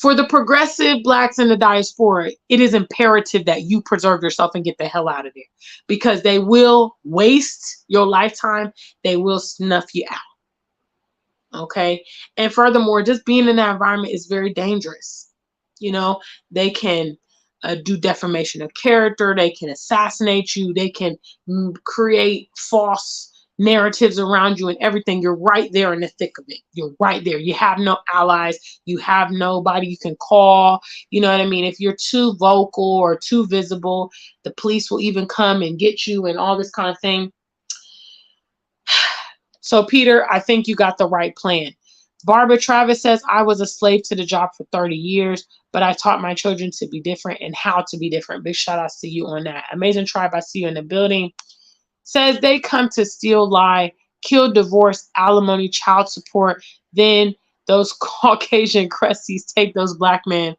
For the progressive Blacks in the diaspora, it is imperative that you preserve yourself and get the hell out of there because they will waste your lifetime. They will snuff you out. Okay. And furthermore, just being in that environment is very dangerous. They can do defamation of character. They can assassinate you. They can create false narratives around you and everything. You're right there in the thick of it. You're right there. You have no allies. You have nobody you can call. You know what I mean? If you're too vocal or too visible, the police will even come and get you and all this kind of thing. So, Peter, I think you got the right plan. Barbara Travis says, I was a slave to the job for 30 years, but I taught my children to be different and how to be different. Big shout outs to you on that. Amazing Tribe, I see you in the building. Says they come to steal, lie, kill, divorce, alimony, child support. Then those Caucasian crusties take those Black men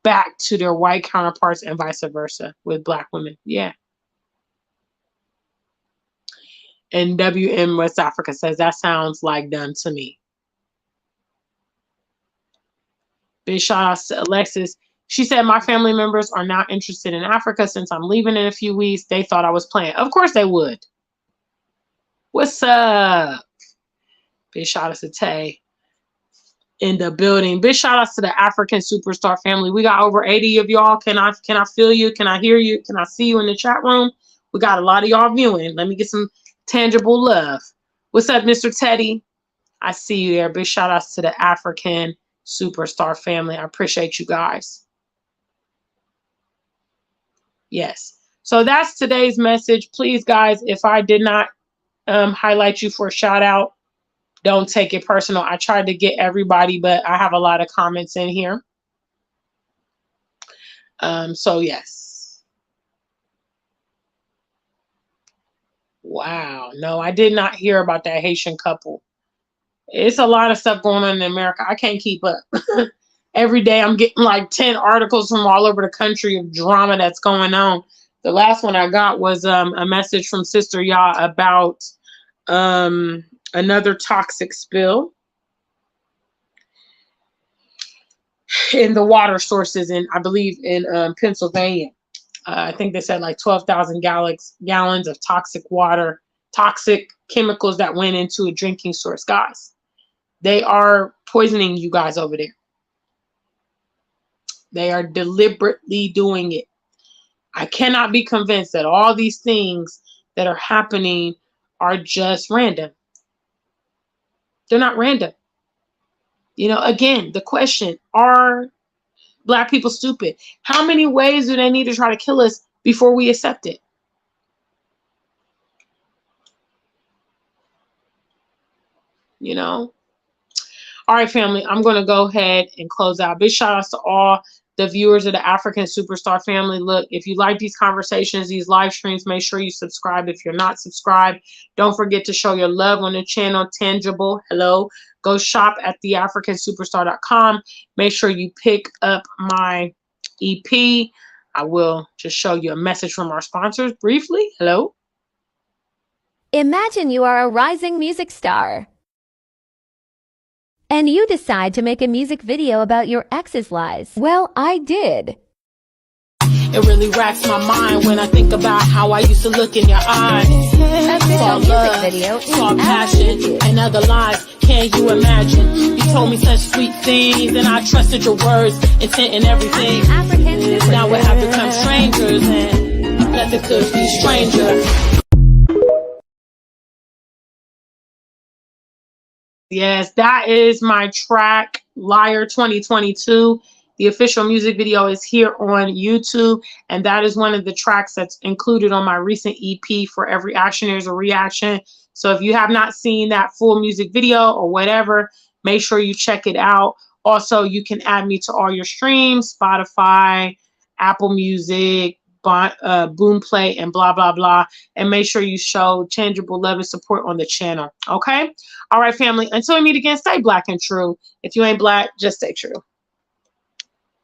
back to their white counterparts and vice versa with Black women. Yeah. And WM West Africa says, that sounds like done to me. Big shout outs to Alexis. She said, my family members are not interested in Africa since I'm leaving in a few weeks. They thought I was playing. Of course they would. What's up? Big shout outs to Tay in the building. Big shout outs to the African Superstar family. We got over 80 of y'all. Can I feel you? Can I hear you? Can I see you in the chat room? We got a lot of y'all viewing. Let me get some tangible love. What's up, Mr. Teddy? I see you there. Big shout outs to the African Superstar family. I appreciate you guys. Yes. So that's today's message. Please, guys, if I did not highlight you for a shout out, don't take it personal. I tried to get everybody, but I have a lot of comments in here. So yes. Wow. No, I did not hear about that Haitian couple. It's a lot of stuff going on in America. I can't keep up. Every day I'm getting like 10 articles from all over the country of drama that's going on. The last one I got was a message from Sister Ya about another toxic spill in the water sources in, I believe, in Pennsylvania. I think they said like 12,000 gallons of toxic water, toxic chemicals that went into a drinking source. Guys, they are poisoning you guys over there. They are deliberately doing it. I cannot be convinced that all these things that are happening are just random. They're not random. You know, again, the question, are Black people stupid? How many ways do they need to try to kill us before we accept it? You know? All right, family, I'm going to go ahead and close out. Big shout outs to all the viewers of the African Superstar family. Look, if you like these conversations, these live streams, make sure you subscribe. If you're not subscribed, don't forget to show your love on the channel. Tangible, hello. Go shop at theafrikansuperstar.com. Make sure you pick up my EP. I will just show you a message from our sponsors briefly. Hello. Imagine you are a rising music star, and you decide to make a music video about your ex's lies. Well, I did. It really racks my mind when I think about how I used to look in your eyes. Official music video saw passion and other lies. Can you imagine? You told me such sweet things, and I trusted your words, intent and everything. African Now we have become strangers, and nothing could be stranger. Yes, that is my track, Liar 2022. The official music video is here on YouTube, and that is one of the tracks that's included on my recent EP, For Every Action There's a Reaction. So if you have not seen that full music video or whatever, make sure you check it out. Also, you can add me to all your streams, Spotify, Apple Music, Boomplay, and blah, blah, blah. And make sure you show tangible love and support on the channel. Okay? All right, family. Until we meet again, stay Black and true. If you ain't Black, just stay true.